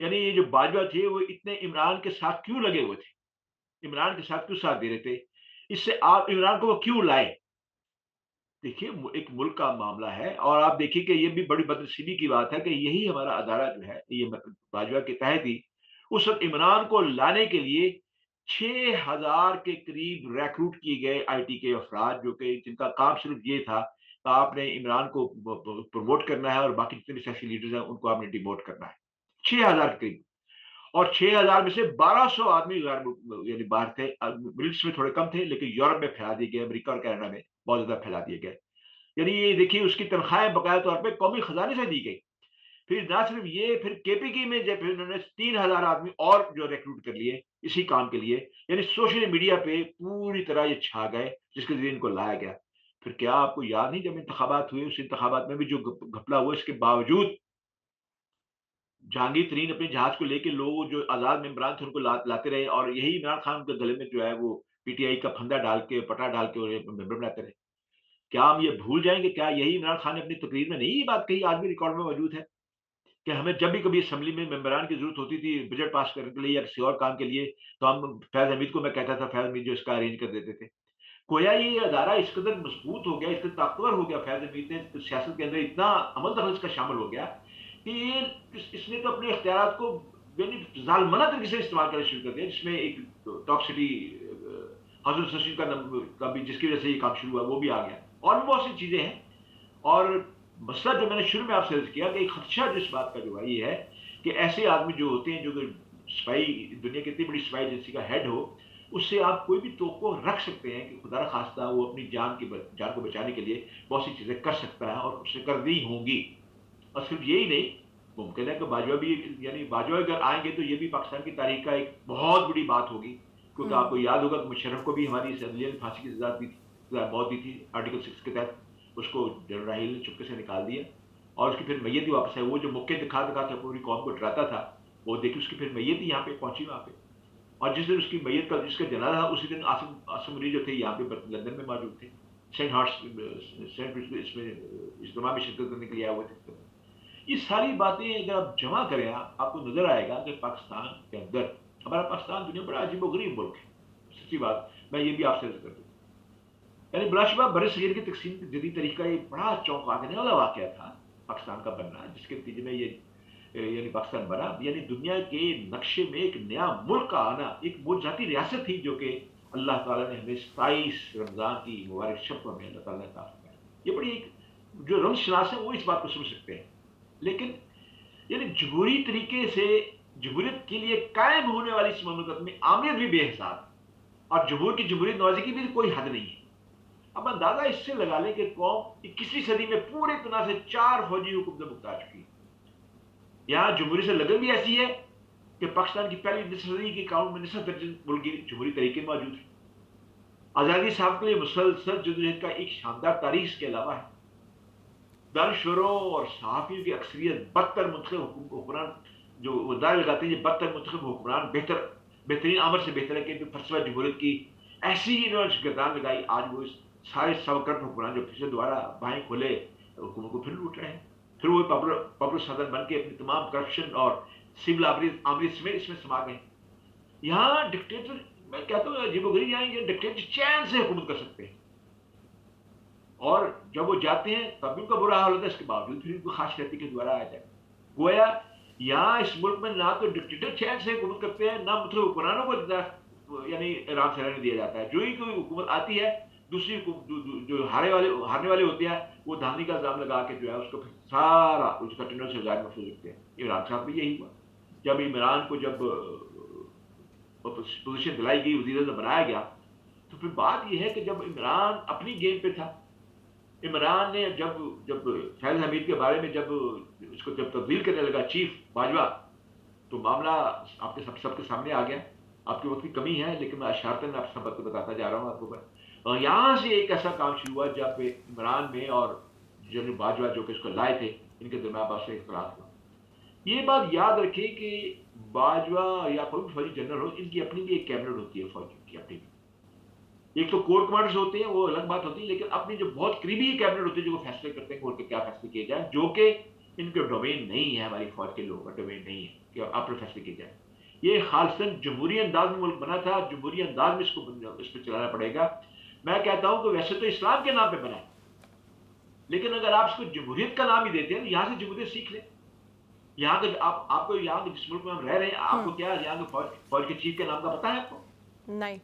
यानी ये जो बाजवा थे वो इतने इमरान के साथ क्यों लगे हुए थे? इमरान के साथ क्यों साथ दे रहे थे? इससे आप इमरान को वो क्यों लाए? देखिए एक मुल्क का मामला है और आप देखिए कि ये भी बड़ी बदनसीबी की बात है कि यही हमारा अदारा जो है ये बाजवा के तहत ही उस वक़्त इमरान को लाने के लिए 6000 के करीब रिक्रूट किए गए आईटी के अफराद जो कि जिनका काम सिर्फ़ ये था कि आपने इमरान को प्रमोट करना है और बाकी जितने भी सियासी लीडर्स हैं उनको आपने डिमोट करना है। 6000 के करीब और 6000 में से 1200 आदमी गैर मुल्क यानी बाहर थे। मिडल ईस्ट में थोड़े कम थे लेकिन यूरोप में फैला दिए गए, अमेरिका और कनाडा में बहुत ज़्यादा फैला दिए गए। यानी ये देखिए उसकी तनख्वाहें बकाया तौर पे कौमी खजाने से दी गई। फिर ना सिर्फ ये, फिर केपीके में जो फिर उन्होंने 3000 आदमी और जो रिक्रूट कर लिए इसी काम के लिए। यानी सोशल मीडिया पे पूरी तरह ये छा गए, जिसके ज़रिए इनको लाया गया। फिर क्या आपको याद नहीं जब इंतखाबात हुए, उस इंतखाबात में भी जो घपला हुआ, इसके बावजूद जहांगीर तरीन अपने जहाज को लेके लोग जो आज़ाद मेंबरान थे उनको लाते रहे, और यही इमरान खान के गले में जो है वो पीटीआई का फंदा डाल के, पटा डाल के, और ये मेंबर बनाते रहे। क्या हम ये भूल जाएँगे? क्या यही इमरान खान ने अपनी तकरीर में नहीं ये बात कही, आज भी रिकॉर्ड में मौजूद है, कि हमें जब भी कभी असेंबली में मेंबरान की ज़रूरत होती थी बजट पास करने के लिए या किसी और काम के लिए, तो हम फैज़ हमीद को मैं कहता था, फैज़ हमीद जो इसका अरेंज कर देते थे। गोया ये अदारा इस कदर मजबूत हो गया, इस कदर ताकतवर हो गया, फैज़ हमीद ने तो सियासत के अंदर इतना अमल दखल इसका शामिल हो गया कि ये इसने तो अपने इख्तियारात को यानी ज़ालिमाना तरीके से इस्तेमाल करना शुरू कर दिया, जिसमें एक टॉप सिटी हज़रत सचिन का भी, जिसकी वजह से ये काम शुरू हुआ, वो भी आ गया, और भी बहुत सी चीज़ें हैं। और मसला जो मैंने शुरू में आपसे अर्ज़ किया कि एक खदशा जो इस बात का जो है ये है कि ऐसे आदमी जो होते हैं, जो कि स्पाई, दुनिया की इतनी बड़ी स्पाई एजेंसी का हेड हो, उससे आप कोई भी तवक्को रख सकते हैं कि खुदा न खास्ता वो अपनी जान को बचाने के लिए बहुत सी चीज़ें कर सकता है, और उससे कर दी होंगी। और सिर्फ यही नहीं, मुमकिन है कि बाजवा भी, यानी बाजवा अगर आएँगे तो ये भी पाकिस्तान की तारीख का एक बहुत बड़ी बात होगी, क्योंकि आपको याद होगा कि मुशर्रफ को भी हमारी असम्बली ने फांसी की सज़ा दी थी, मौत दी थी आर्टिकल 6 के तहत। उसको जनरल राहील ने चुपके से निकाल दिया, और उसकी फिर मैयत ही वापस आई। वो जो मौके दिखा के पूरी कौम को डराता था, वो देखिए उसकी फिर मैयत ही यहाँ पे पहुंची वहाँ पे। और जिस दिन उसकी मैयत का, जिसका जनाजा था, उसी दिन आसिम मुनीर जो थे यहाँ पे लंदन में मौजूद थे, सेंट हॉर्स सेंट इसमें इज्तिमा में शिरकत करने के लिए आए हुए थे। ये सारी बातें अगर आप जमा करें, आपको नजर आएगा कि पाकिस्तान के अंदर, हमारा पाकिस्तान दुनिया में बड़ा अजीबोगरीब मुल्क है। सच्ची बात मैं ये भी आपसे अर्ज कर दूं, यानी बिलाशुबा बरसगीर की तकसीम की जदीद तरीका ये बड़ा चौंका देने वाला वाकया था, पाकिस्तान का बनना, जिसके नतीजे में ये यानी पाकिस्तान बना। यानी दुनिया के नक्शे में एक नया मुल्क का आना, एक मोजाती रियासत थी जो कि अल्लाह ताला ने हमें 27 रमज़ान की मुबारक शब को हमें अल्लाह ताला ने अता फरमाया। ये बड़ी एक, जो रमज़शनास है वो इस बात को समझ सकते हैं। लेकिन यानी जमहूरी तरीके से जमहूरियत के लिए कायम होने वाली इस ममलकत में आमरीत भी बेहिसाब, और जमहूर की जमहूरियत नवाजी की भी कोई हद नहीं है। अब अंदाजा इससे लगा लें कि कौम 21वीं सदी में पूरी तरह से 4 फौजी हुकूमतें मुक्त आ चुकी है। यहाँ जमहूरी से लगन भी ऐसी है कि पाकिस्तान की पहली निसफ सदी के काउंट में निसफ दर्जन मुल्क की जमहूरी तरीके मौजूद है। आज़ादी साहब के लिए मुसलसल जदोजहद का एक शानदार तारीख इसके अलावा है। दानश्वरों और सहाफ़ियों की अक्सरियत बदतर मुंतखब हुक्मरान जो दावे लगाते हैं, ये बदतर मुंतखब हुक्मरान बेहतरीन अमर से बेहतर है कि फलसफा जमहूरियत की ऐसी ही इन्होंने गर्दान लगाई, आज वो सारे सबकर्ट हुक्मरान जो फिर से दोबारा बाहें खोले हुकूमत को फिर लूट रहे हैं। फिर वो पॉपुलर सदर बन के अपनी तमाम करप्शन और सिविल आमरी समेत इसमें समा गए। यहाँ डिक्टेटर, मैं कहता हूँ अजीबोगरीब, यहाँ ये डिक्टेटर चैन से हुकूमत कर सकते हैं, और जब वो जाते हैं तब भी उनका बुरा हाल होता है, इसके बावजूद फिर उनको खास रहती कि दोबारा आ जाए। गोया यहाँ इस मुल्क में ना तो डिक्टेटर चैन से हुकूमत करते हैं, ना मतलब हुक्मरानों को यानी आराम से रहने दिया जाता है। जो ही कोई हुकूमत आती है, दूसरी जो हारने वाले होते हैं, वो धांधली का इल्जाम लगा के जो है उसको फिर सारा उसका टिंडों से ज़ाहिर महफूज रखते हैं। इमरान साहब में यही हुआ, जब इमरान को जब पोजीशन दिलाई गई, वज़ीर-ए-आज़म बनाया गया, तो फिर बात ये है कि जब इमरान अपनी गेम पे था, इमरान ने जब जब फैज़ हमीद के बारे में जब उसको जब तब्दील करने लगा चीफ बाजवा, तो मामला आपके सबके सामने आ गया। आपके वक्त की कमी है, लेकिन मैं इशारतन आप सब बातें बताता जा रहा हूँ आपको मैं। और यहाँ से एक ऐसा काम शुरू हुआ जब इमरान में और जनरल बाजवा जो कि इसको लाए थे, इनके दरमियान आपस में इख्तिलाफ हुआ। ये बात याद रखें कि बाजवा या कोई भी फौजी जनरल हो, इनकी अपनी भी एक कैबिनेट होती है फौजी की अपनी भी। एक तो कोर कमांडर्स होते हैं, वो अलग बात होती है, लेकिन अपनी जो बहुत करीबी कैबिनेट होती है जो वो फैसले करते हैं कोर्ट के क्या फैसले किए जाए, जो कि इनके डोमेन नहीं है, हमारी फौज के लोगों का डोमेन नहीं है कि अपने फैसले किए जाए। ये खालसन जमहूरी अंदाज में मुल्क बना था, जमहूरी अंदाज में इस पर चलाना पड़ेगा। मैं कहता हूं कि वैसे तो इस्लाम के नाम पे बना है, लेकिन अगर आप इसको जमहूरियत का नाम ही देते हैं, यहाँ से जमहूरियत सीख लें। यहाँ के आपको यहाँ के जिस मुल्क में हम रह रहे हैं, आपको क्या यहाँ के फौज के चीफ के नाम का पता है आपको? नहीं।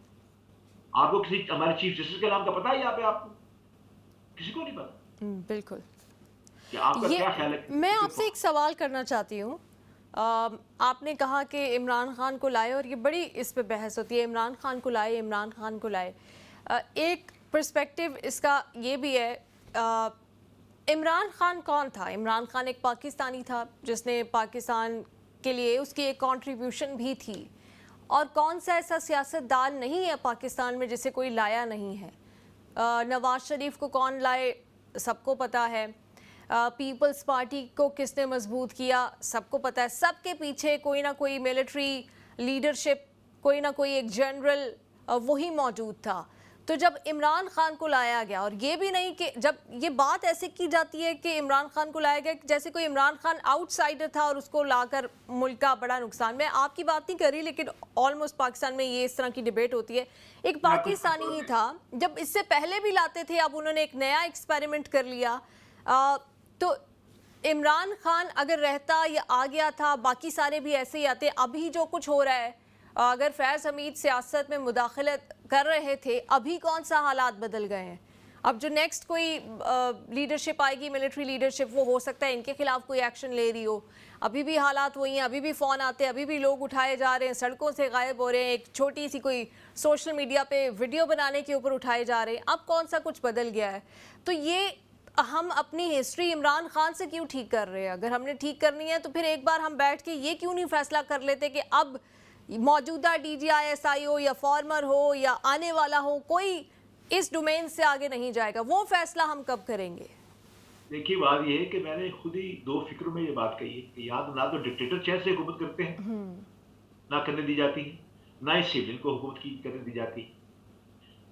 आपको किसी हमारे चीफ जस्टिस के नाम का पता है यहाँ पे? आपको किसी को नहीं पता। बिल्कुल। कि आपका क्या ख्याल है? मैं आपसे एक सवाल करना चाहती हूँ। आपने कहा कि इमरान खान को लाए, और ये बड़ी इस पे बहस होती है, इमरान खान को लाए, इमरान खान को लाए। एक पर्सपेक्टिव इसका ये भी है عمران خان کون تھا؟ عمران خان ایک پاکستانی تھا جس نے پاکستان کے لیے اس کی ایک کنٹریبیوشن بھی تھی، اور کون سا ایسا سیاست دان نہیں ہے پاکستان میں جسے کوئی لایا نہیں ہے؟ نواز شریف کو کون لائے سب کو پتہ ہے، پیپلز پارٹی کو کس نے مضبوط کیا سب کو پتہ ہے، سب کے پیچھے کوئی نہ کوئی ملٹری لیڈرشپ، کوئی نہ کوئی ایک جنرل وہی موجود تھا۔ تو جب عمران خان کو لایا گیا، اور یہ بھی نہیں کہ جب یہ بات ایسے کی جاتی ہے کہ عمران خان کو لایا گیا جیسے کوئی عمران خان آؤٹ سائڈر تھا اور اس کو لا کر ملک کا بڑا نقصان، میں آپ کی بات نہیں کر رہی لیکن آلموسٹ پاکستان میں یہ اس طرح کی ڈیبیٹ ہوتی ہے، ایک پاکستانی ہی تھا، جب اس سے پہلے بھی لاتے تھے اب انہوں نے ایک نیا ایکسپیریمنٹ کر لیا۔ تو عمران خان اگر رہتا یا آ گیا تھا، باقی سارے بھی ایسے ہی آتے، ابھی جو کچھ ہو رہا ہے، اگر فیض حمید سیاست میں مداخلت کر رہے تھے، ابھی کون سا حالات بدل گئے ہیں؟ اب جو نیکسٹ کوئی لیڈرشپ آئے گی، ملٹری لیڈرشپ، وہ ہو سکتا ہے ان کے خلاف کوئی ایکشن لے رہی ہو، ابھی بھی حالات وہی ہیں، ابھی بھی فون آتے ہیں، ابھی بھی لوگ اٹھائے جا رہے ہیں، سڑکوں سے غائب ہو رہے ہیں، ایک چھوٹی سی کوئی سوشل میڈیا پہ ویڈیو بنانے کے اوپر اٹھائے جا رہے ہیں، اب کون سا کچھ بدل گیا ہے؟ تو یہ ہم اپنی ہسٹری عمران خان سے کیوں ٹھیک کر رہے ہیں؟ اگر ہم نے ٹھیک کرنی ہے تو پھر ایک بار ہم بیٹھ کے یہ کیوں نہیں فیصلہ کر لیتے کہ اب موجودہ D G I S I ہو یا فارمر ہو یا آنے والا ہو، کوئی اس ڈومین سے آگے نہیں جائے گا، وہ فیصلہ ہم کب کریں گے؟ دیکھیے بات یہ ہے کہ میں نے خود ہی دو فکروں میں یہ بات کہی ہے کہ یہاں نہ تو ڈکٹیٹر چین سے حکومت کرتے ہیں، نہ کرنے دی جاتی ہے، نہ ہی سیولین کو حکومت کی کرنے دی جاتی ہے۔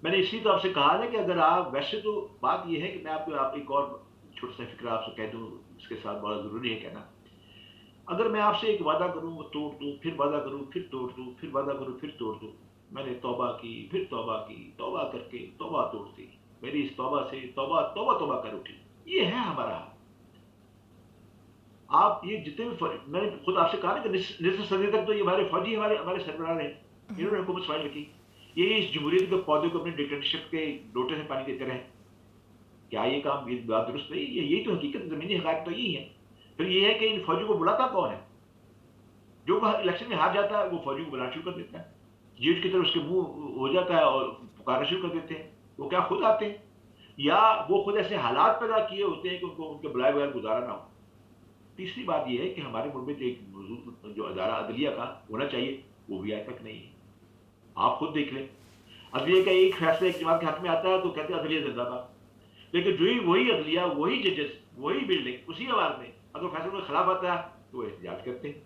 میں نے اسی تو آپ سے کہا نا کہ اگر آپ ویسے تو بات یہ ہے کہ میں آپ ایک اور چھوٹا سا فکر آپ سے کہہ دوں، اس کے ساتھ بڑا ضروری ہے کہنا، اگر میں آپ سے ایک وعدہ کروں وہ توڑ دوں، پھر وعدہ کروں پھر توڑ دوں، پھر وعدہ کروں پھر توڑ دوں، میں نے توبہ کی پھر توبہ کی، توبہ کر کے توبہ توڑ دی، میری اس توبہ سے توبہ توبہ توبہ کر اٹھی، یہ ہے ہمارا حال۔ آپ یہ جتنے بھی میں نے خود آپ سے کہا نا کہ نصف صدی تک تو یہ ہمارے فوجی ہمارے سربراہ رہے، انہوں نے حکومت سنبھال رکھی، یہ اس جمہوریت کے پودے کو اپنے ڈکٹیٹرشپ کے لوٹے سے پانی دیتے رہے، کیا یہ کام یہ بات درست نہیں؟ یہی تو حقیقت، زمینی حقائق تو یہی ہے۔ پھر یہ ہے کہ ان فوجیوں کو بلاتا کون ہے؟ جو الیکشن میں ہار جاتا ہے وہ فوجی کو بلانا شروع کر دیتا ہے، جیٹ کی طرف اس کے منہ ہو جاتا ہے اور پکارنا شروع کر دیتے ہیں۔ وہ کیا خود آتے ہیں یا وہ خود ایسے حالات پیدا کیے ہوتے ہیں کہ ان کو ان کے بلائے بغیر گزارا نہ ہو؟ تیسری بات یہ ہے کہ ہمارے ملک میں ایک موضوع جو ادارہ عدلیہ کا ہونا چاہیے وہ بھی آج تک نہیں ہے۔ آپ خود دیکھ لیں، عدلیہ کا ایک فیصلہ ایک جماعت کے حق میں آتا ہے تو کہتے ہیں عدلیہ زندہ باد، لیکن جو ہی وہی عدلیہ، وہی ججز، وہی بلڈنگ، اسی عوام میں اگر فیصلے کے خلاف آتا ہے تو وہ احتجاج کرتے ہیں۔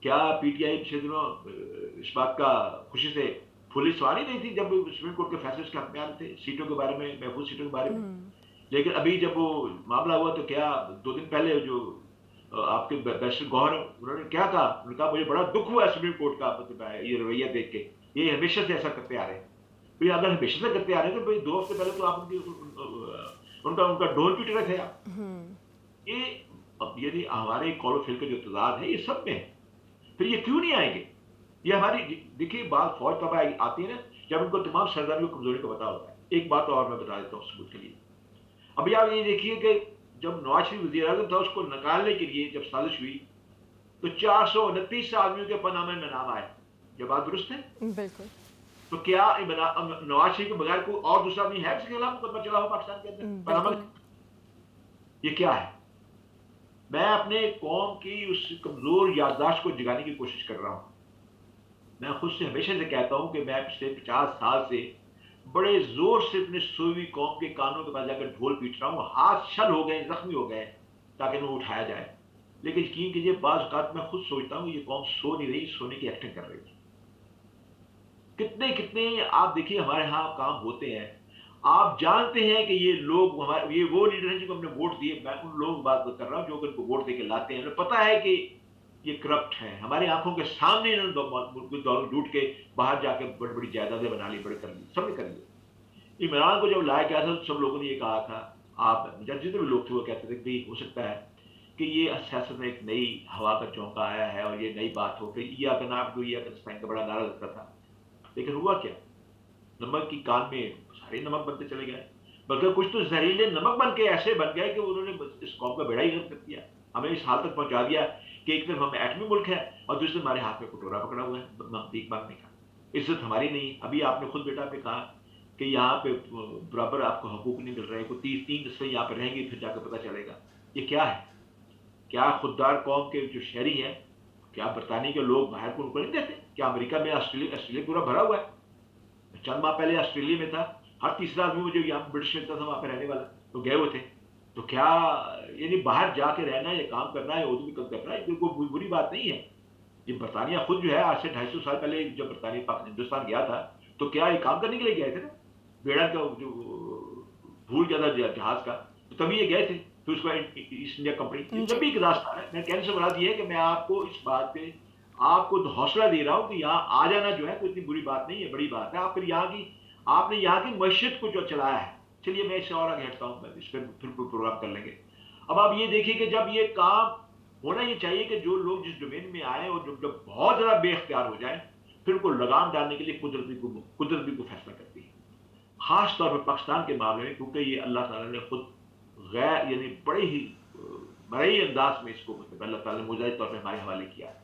کیا پی ٹی آئی پچھلے دنوں اس بات کا خوشی سے پھولی سواری نہیں تھی جب سپریم کورٹ کے فیصلے اس کے حق میں آ رہے تھے سیٹوں کے بارے میں، محفوظ سیٹوں کے بارے میں؟ لیکن ابھی جب وہ معاملہ ہوا تو کیا 2 دن پہلے جو آپ کے بیرسٹر گوہر انہوں نے کیا کہا؟ انہوں نے کہا مجھے بڑا دکھ ہوا ہے سپریم کورٹ کا یہ رویہ دیکھ کے، یہ ہمیشہ سے ایسا کرتے آ رہے ہیں۔ پھر اگر ہمیشہ سے کرتے آ رہے ہیں تو 2 ہفتے پہلے تو آپ ان کا ڈھول پیٹ رہے تھے آپ۔ یہ اب یعنی ہمارے قول و فعل کا جو تضاد ہے یہ سب میں ہے، پھر یہ کیوں نہیں آئیں گے؟ یہ ہماری دیکھیے بات فوج تب آتی ہے نا جب ان کو تمام سرداریوں کی کمزوری کا پتا ہوتا ہے۔ ایک بات اور میں بتا دیتا ہوں ثبوت کے لیے، ابھی آپ یہ دیکھیے کہ جب نواز شریف وزیر اعظم تھا اس کو نکالنے کے لیے جب سازش ہوئی تو 429 آدمیوں کے پنامے میں نام آئے، یہ بات درست ہے؟ بالکل۔ تو کیا نواز شریف کے بغیر کوئی اور دوسرا آدمی ہے جس کے خلاف مقدمہ چلا ہو پاکستان کے اندر پنامہ؟ یہ کیا ہے؟ میں اپنے قوم کی اس کمزور یادداشت کو جگانے کی کوشش کر رہا ہوں۔ میں خود سے ہمیشہ سے کہتا ہوں کہ میں پچھلے 50 سال سے بڑے زور سے اپنے سوئی قوم کے کانوں کے پاس جا کر ڈھول پیٹ رہا ہوں، ہاتھ شل ہو گئے، زخمی ہو گئے تاکہ انہیں اٹھایا جائے، لیکن یقین کیجیے بعض اوقات میں خود سوچتا ہوں یہ قوم سو نہیں رہی، سونے کی ایکٹنگ کر رہی ہے۔ کتنے آپ دیکھیے ہمارے ہاں کام ہوتے ہیں، آپ جانتے ہیں کہ یہ لوگ یہ وہ لیڈر ہیں جن کو ہم نے ووٹ دیے، میں ان لوگوں کی بات کر رہا ہوں جو ان کو ووٹ دے کے لاتے ہیں، انہیں پتا ہے کہ یہ کرپٹ ہیں، ہماری آنکھوں کے سامنے انہوں نے دور لوٹ کے باہر جا کے بڑی بڑی جائیدادیں بنا لی، بڑے کر لی، سب نے کر لی۔ عمران کو جب لایا گیا تھا تو سب لوگوں نے یہ کہا تھا، آپ جتنے بھی لوگ تھے وہ کہتے تھے کہ ہو سکتا ہے کہ یہ سیاست میں ایک نئی ہوا کا جھونکا آیا ہے اور یہ نئی بات ہو کہ یا کا نام یا کا بڑا نعرہ لگتا تھا، لیکن ہوا کیا؟ نمک کی کان میں سارے نمک بنتے چلے گئے، بلکہ کچھ تو زہریلے نمک بن کے ایسے بن گئے کہ انہوں نے اس قوم کا بیڑا ہی غرق کر دیا، ہمیں اس حال تک پہنچا دیا کہ ایک طرف ہمیں ایٹمی ملک ہے اور دوسرے ہمارے ہاتھ میں کٹورا پکڑا ہوا ہے بھیک مانگنے کا، عزت ہماری نہیں۔ ابھی آپ نے خود بیٹا پہ کہا کہ یہاں پہ برابر آپ کو حقوق نہیں مل رہے, کوئی 30 نسلیں یہاں پہ رہیں گی, پھر جا کے پتہ چلے گا یہ کیا ہے. کیا خوددار قوم کے جو شہری ہیں, کیا برطانیہ کے لوگ باہر کو ان کو نہیں دیتے؟ کیا امریکہ میں آسٹریلیا پورا بھرا ہوا ہے. چند ماہ پہلے آسٹریلیا میں تھا, ہر تیسرا آدمی مجھے یہاں برٹش ملتا تھا وہاں پہ رہنے والا, تو گئے ہوئے تھے. تو کیا یعنی باہر جا کے رہنا ہے, یہ کام کرنا ہے, اردو بھی کرنا ہے, یہ کوئی بری بات نہیں ہے. یہ برطانیہ خود جو ہے آج سے 250 سال پہلے جب برطانیہ ہندوستان گیا تھا تو کیا یہ کام کرنے کے لیے گئے تھے نا, بیڑا کا جو بھول گیا تھا جہاز کا, تو تبھی یہ گئے تھے. پھر اس کو ایسٹ انڈیا کمپنی, جب جی بھی ایک راستہ ہے. میں کہنے سے مراد یہ ہے کہ میں آپ کو اس بات پہ آپ کو حوصلہ دے رہا ہوں کہ یہاں آ جانا جو ہے کوئی اتنی بری بات نہیں ہے, بڑی بات ہے. آپ پھر یہاں کی آپ نے یہاں کی معیشت کو جو چلایا ہے. چلیے میں اس سے اور آگے ہٹتا ہوں, میں اس پہ پھر پروگرام کر لیں گے. اب آپ یہ دیکھیے کہ جب یہ کام ہونا یہ چاہیے کہ جو لوگ جس ڈومین میں آئے اور جب بہت زیادہ بے اختیار ہو جائیں, پھر ان کو لگام ڈالنے کے لیے قدرت بھی کو فیصلہ کرتی ہے. خاص طور پر پاکستان کے معاملے میں, کیونکہ یہ اللہ تعالیٰ نے خود غیر یعنی بڑے ہی بڑے انداز میں اس کو اللہ تعالیٰ نے مجاہد طور پہ ہمارے حوالے کیا ہے.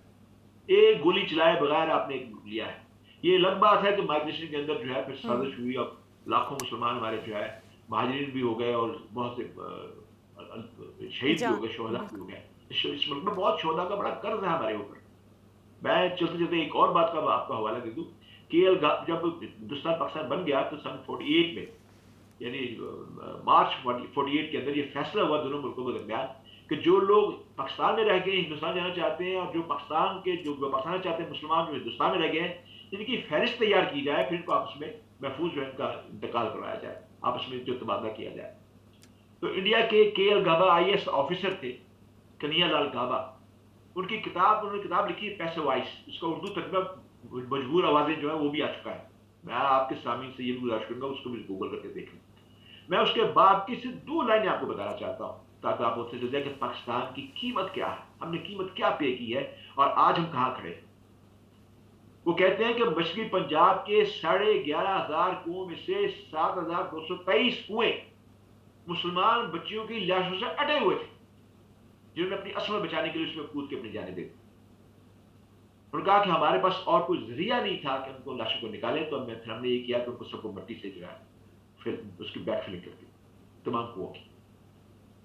ایک گولی چلائے بغیر آپ نے لیا ہے. یہ الگ بات ہے کہ مائگریشن کے اندر جو ہے پھر سازش ہوئی, اور لاکھوں مسلمان ہمارے جو ہے مہاجرین بھی ہو گئے, اور بہت سے شہید بھی ہو گئے, شہداء بھی بالکل ہو گئے. اس ملک میں بہت شہداء کا بڑا قرض ہے ہمارے اوپر. میں چلتے چلتے ایک اور بات کا آپ کو حوالہ دے دوں کہ جب ہندوستان پاکستان بن گیا تو سن 48 میں, یعنی مارچ 48 کے اندر یہ فیصلہ ہوا دونوں ملکوں کے درمیان کہ جو لوگ پاکستان میں رہ کے ہندوستان جانا چاہتے ہیں, اور جو پاکستان چاہتے ہیں مسلمان جو ہندوستان میں رہ گئے ہیں, ان کی فہرست تیار کی جائے, پھر ان کو آپس میں محفوظ جو ہے ان کا انتقال کروایا جائے, آپس میں جو تبادلہ کیا جائے. تو انڈیا کے ایل گابا IAS آفیسر تھے, کنیا لال گابا, ان کی کتاب انہوں نے کتاب لکھی ہے پیسو وائس. اس کا اردو ترجمہ مجبور آوازیں جو ہے وہ بھی آ چکا ہے. میں آپ کے سامنے سے یہ بھی گزارش کروں گا اس کو بھی گوگل کر کے دیکھ لیں. میں اس کے بعد کی صرف 2 لائنیں آپ کو بتانا چاہتا ہوں تاکہ آپ اس سے چل جائے کہ پاکستان کی قیمت کیا ہے, ہم نے قیمت کیا پے کی ہے, اور آج ہم کہاں کھڑے ہیں. وہ کہتے ہیں کہ مشرقی پنجاب کے 11,500 کنویں میں سے 7,223 کنویں مسلمان بچیوں کی لاشوں سے اٹے ہوئے تھے, جنہوں نے اپنی عصمت بچانے کے لیے اس میں کود کے اپنی جانیں دے دی. انہوں نے کہا کہ ہمارے پاس اور کوئی ذریعہ نہیں تھا کہ ان کو لاشوں کو نکالے, تو ہم نے یہ کیا کہ ان کو سب کو مٹی سے جو ہے پھر اس کی بیک فلنگ کر دی تمام کنووں کی.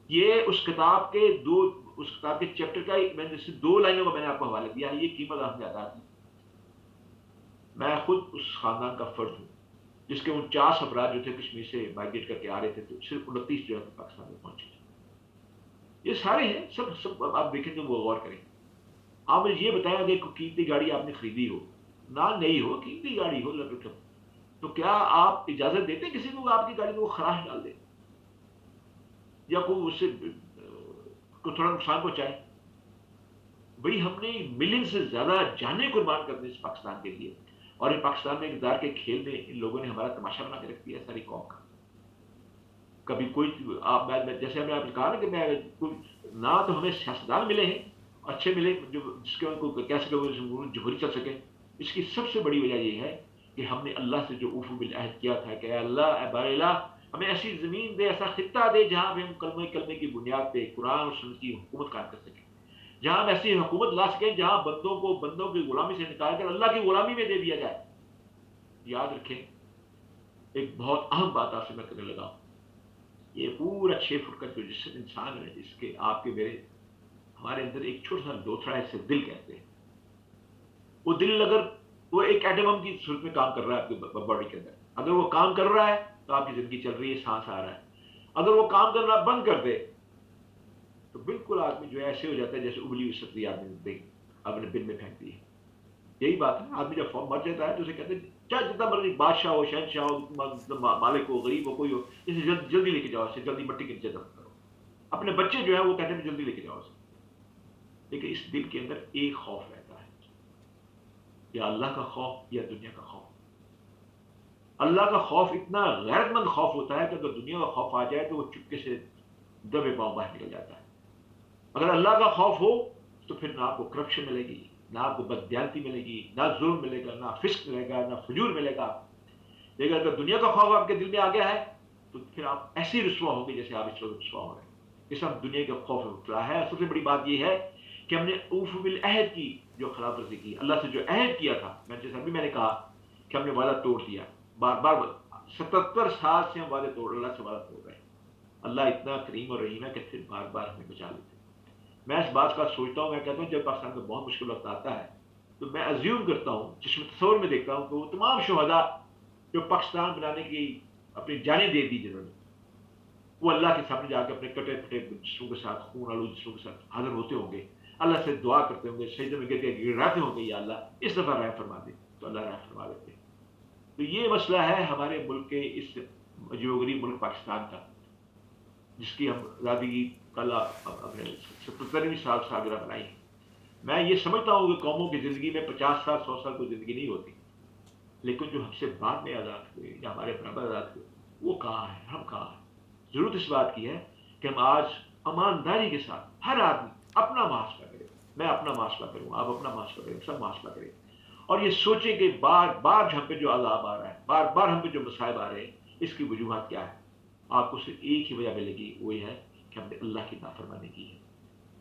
یہ اس کتاب کے چیپٹر کا میں نے 2 لائنوں کا میں نے آپ کو حوالہ دیا. یہ قیمت آپ نے ادا کی. میں خود اس خاندان کا فرد ہوں جس کے 49 افراد جو تھے کشمیر سے مائگریٹ کر کے آ رہے تھے, تو صرف 29 جو ہے پاکستان میں پہنچے تھے. یہ سارے ہیں, سب آپ دیکھیں تو وہ غور کریں. آپ مجھے یہ بتائیں اگر کوئی قیمتی گاڑی آپ نے خریدی ہو, نہ نئی ہو, قیمتی گاڑی ہو, تو کیا آپ اجازت دیتے کسی کو آپ کی گاڑی کو خراش ڈال دے, یا کوئی اس سے کو تھوڑا نقصان پہنچائے؟ بھئی ہم نے ملین سے زیادہ جانیں قربان کر دی اس پاکستان کے لیے, اور ان پاکستان میں اقتدار کے کھیل میں ان لوگوں نے ہمارا تماشا بنا کے رکھ دیا ساری قوم کا. کبھی کوئی جیسے ہم نے آپ نے کہا نا کہ میں نہ تو ہمیں سیاستدان ملے ہیں اچھے ملے جو جس کے کو کیسے جمہوری چل سکے. اس کی سب سے بڑی وجہ یہ ہے کہ ہم نے اللہ سے جو اوفو بالعہد کیا تھا کہ اے اللہ, اے بار الہ, ہمیں ایسی زمین دے, ایسا خطہ دے جہاں پہ ہم کلمے کی بنیاد پہ قرآن اور سنت کی حکومت قائم کر سکیں, جہاں ہم ایسی حکومت لا سکیں جہاں بندوں کی غلامی سے نکال کر اللہ کی غلامی میں دے دیا جائے. یاد رکھیں, ایک بہت اہم بات آپ سے میں کرنے لگا ہوں. یہ پورا 6 فٹ کا جو جسم انسان ہے, جس کے آپ کے میرے ہمارے اندر ایک چھوٹا سا لوتھڑا ہے, اسے دل کہتے ہیں. وہ دل اگر وہ ایک ایٹم کی صورت میں کام کر رہا ہے آپ کے باڈی کے اندر, اگر وہ کام کر رہا ہے تو آپ کی زندگی چل رہی ہے, سانس آ رہا ہے. اگر وہ کام کرنا بند کر دے تو بالکل آدمی جو ہے ایسے ہو جاتا ہے جیسے ابلی ہوئی سبزی آدمی اپنے بن میں پھینک دی ہے. یہی بات ہے, آدمی جب مر جاتا ہے تو اسے کہتے ہیں چاہے جتنا مرضی بادشاہ ہو, شہنشاہ ہو, مالک ہو, غریب ہو, کوئی ہو, اسے جلدی لے کے جاؤ, اسے جلدی مٹی کے نیچے دفن کرو. اپنے بچے جو ہے وہ کہتے ہیں جلدی لے کے جاؤ اسے. لیکن اس دل کے اندر ایک خوف رہتا ہے, یا اللہ کا خوف یا دنیا کا خوف. اللہ کا خوف اتنا غیرت مند خوف ہوتا ہے کہ اگر دنیا کا خوف آ جائے تو وہ چپکے سے دبے پاؤں باہر نکل جاتا ہے. اگر اللہ کا خوف ہو تو پھر نہ آپ کو کرپشن ملے گی, نہ آپ کو بددیانتی ملے گی, نہ ظلم ملے گا, نہ فسق ملے گا, نہ فجور ملے گا. لیکن اگر دنیا کا خوف آپ کے دل میں آ گیا ہے تو پھر آپ ایسی رسوا ہوں گے جیسے آپ اس وقت رسوا ہو رہے ہیں. اس وقت دنیا کا خوف اٹھا ہے. سب سے بڑی بات یہ ہے کہ ہم نے اوف بالعہد کی جو خلاف ورزی کی, اللہ سے جو عہد کیا تھا, میں جیسا بھی میں نے کہا کہ ہم نے وعدہ توڑ دیا. بار بار 77 साल से हम वादे तोड़ अल्लाह से वादा तोड़ रहे हैं। अल्लाह इतना करीम और रहीम है कि फिर बार-बार हमें बचा लेते हैं। मैं इस बात का सोचता हूँ, मैं कहता हूँ जब पाकिस्तान में बहुत मुश्किल वक़्त आता है, तो मैं अज़्यूम करता हूँ, चश्म तसव्वुर में देखता हूँ कि वो तमाम शुहदा जो पाकिस्तान बनाने की अपनी जानें दे दी जिन्होंने, वो अल्लाह के सामने जाके अपने कटे-फटे जिस्मों के साथ, खून आलूद जिस्मों के साथ हाज़िर होते होंगे। अल्लाह से दुआ करते होंगे, सजदे में गिर के गिड़गिड़ाते होंगे, या अल्लाह इस दफ़ा रहम फरमा दे, तो अल्लाह रहम फरमा देते हैं। तो ये मसला है हमारे मुल्क के इस मजबूरी मुल्क पाकिस्तान का, जिसकी हम आज़ादी की कल अपने 77वीं साल सालगिरह मनाई है। मैं ये समझता हूँ कि कौमों की ज़िंदगी में 50 साल, 100 साल कोई ज़िंदगी नहीं होती, लेकिन जो हमसे बाद में आज़ाद हुए या हमारे बराबर आज़ाद हुए, वो कहाँ हैं, हम कहाँ हैं? ज़रूरत इस बात की है कि हम आज ईमानदारी के साथ हर आदमी अपना मुहासबा करे। मैं अपना मुहासबा करूँ, आप अपना मुहासबा करें, सब मुहासबा करें। और ये सोचें कि बार-बार हम पे जो अज़ाब आ रहा है, बार-बार हम पे जो मसाइब आ रहे हैं, इसकी वजूहात क्या है? आपको सिर्फ़ एक ही वजह मिलेगी, वो ये है कि हमने अल्लाह की नाफ़रमानी की है।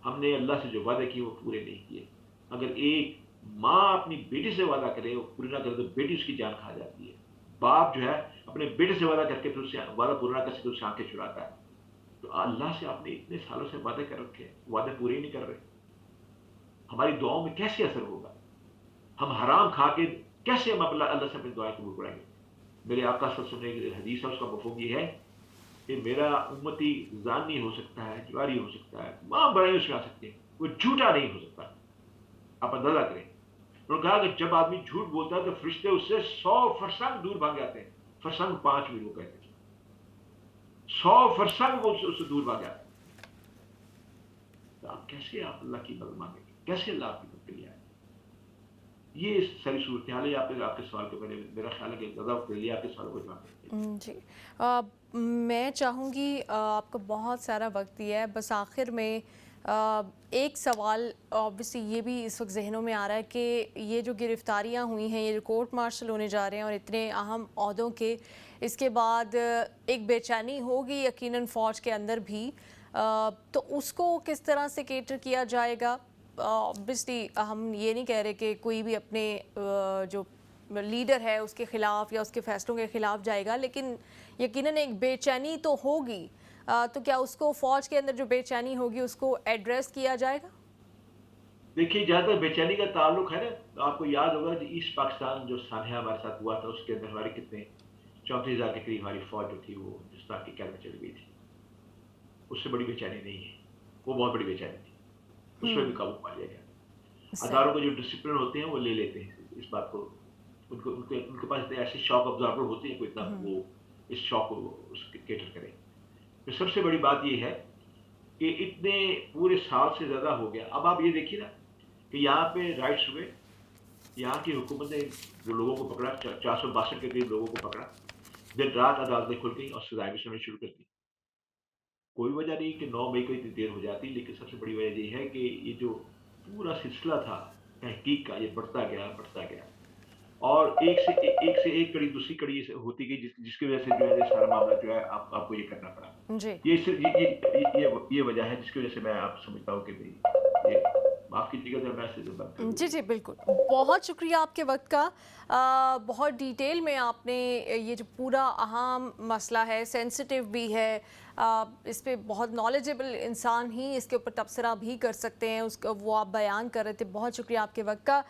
हमने अल्लाह से जो वादे किए वो पूरे नहीं किए। अगर एक माँ अपनी बेटी से वादा करे, वो पूरी ना करे तो बेटी उसकी जान खा जाती है। बाप जो है अपने बेटे से वादा करके फिर उससे वादा पूरा ना कर सके, उससे आँखें चुराता है। तो अल्लाह से आपने इतने सालों से वादे कर रखे हैं, वादे पूरे ही नहीं कर रहे। हमारी दुआओं में कैसे असर होगा? हम हराम खा के कैसे हम अल्लाह से अपनी दुआएँ कबूल कराएँगे? मेरे आका सल्लल्लाहु अलैहि वसल्लम ने एक हदीस है, उसका मफ़हूम ये है कि मेरा उम्मती ज़ानी हो सकता है, जुआरी हो सकता है, तमाम बुराइयाँ उसमें आ सकती हैं, वो झूठा नहीं हो सकता। आप अंदाज़ा करें। उन्होंने कहा कि जब आदमी झूठ बोलता है तो फरिश्ते उससे 100 फरसंग दूर भाग जाते हैं। फरसंग 5 मील वो कहते हैं। 100 फरसंग वो उससे दूर भाग जाते हैं। तो आप कैसे आप अल्लाह की मदद माँगेंगे? कैसे अल्लाह आपकी मदद के लिए आएगा? ये सारी सूरत-ए-हाल है। आपके सवाल के मैंने मेरा ख़्याल है कि ज़्यादा वक़्त ले लिया आपके सवाल को जवाब देने के लिए। जी। मैं चाहूँगी आपको बहुत सारा वक्त दिया है, बस आखिर में एक सवाल ऑब्वियसली ये भी इस वक्त जहनों में आ रहा है कि ये जो गिरफ्तारियां हुई हैं, ये जो कोर्ट मार्शल होने जा रहे हैं और इतने अहम ओहदों के, इसके बाद एक बेचैनी होगी यकीनन फ़ौज के अंदर भी। तो उसको किस तरह से केटर किया जाएगा? ऑब्वियसली हम ये नहीं कह रहे कि कोई भी अपने जो लीडर है उसके खिलाफ या उसके फैसलों के खिलाफ जाएगा, लेकिन यकीनन एक बेचैनी तो होगी। तो क्या उसको फ़ौज के अंदर जो बेचैनी होगी उसको एड्रेस किया जाएगा? देखिए, जहाँ तक बेचैनी का ताल्लुक है ना, तो आपको याद होगा कि ईस्ट पाकिस्तान जो सानहा हमारे साथ हुआ था, उसके अंदर हमारे कितने 34,000 के करीब हमारी फ़ौज जो थी, वो हिंदुस्तान की कैद में चली गई थी। उससे बड़ी बेचैनी नहीं है। वो बहुत बड़ी बेचैनी थी। उसमें भी हम्म। काबू पा लिया गया। सही। अदारों के जो डिसिप्लिन होते हैं, वो ले लेते हैं इस बात को। उनको उनके उनके पास इतने ऐसे शॉक अब्ज़ॉर्बर होते हैं, कोई इतना हम्म। वो इस शॉक को उसके कैटर करें। तो सबसे बड़ी बात ये है कि इतने पूरे साल से ज़्यादा हो गया। अब आप ये देखिए ना कि यहाँ पे राइट्स हुए, यहाँ की हुकूमत ने जो लोगों को पकड़ा, 462 के करीब लोगों को पकड़ा। दिन-रात अदालतें खुल गई और सज़ाएँ भी सुनानी शुरू कर दी। कोई वजह नहीं कि 9 मई को इतनी देर हो जाती, लेकिन सबसे बड़ी वजह ये है कि ये जो पूरा सिलसिला था तहकीक का, ये बढ़ता गया, बढ़ता गया। और एक से एक कड़ी दूसरी कड़ी से होती गई, जिसकी वजह से जो है ये सारा मामला जो है आपको ये करना पड़ा। जी। ये सिर्फ़ ये वजह है जिसकी वजह से मैं आप समझता हूँ कि भई ये माफ़ कीजिएगा जब मैं ऐसे जो बात करूँ। जी, जी, बिल्कुल। बहुत शुक्रिया आपके वक़्त का। बहुत डिटेल में आपने ये जो पूरा अहम मसला है, सेंसिटिव भी है, इस पे बहुत नॉलेजेबल इंसान ही इसके ऊपर तबसरा भी कर सकते हैं, उसका वो आप बयान कर रहे थे। बहुत शुक्रिया आपके वक़्त का।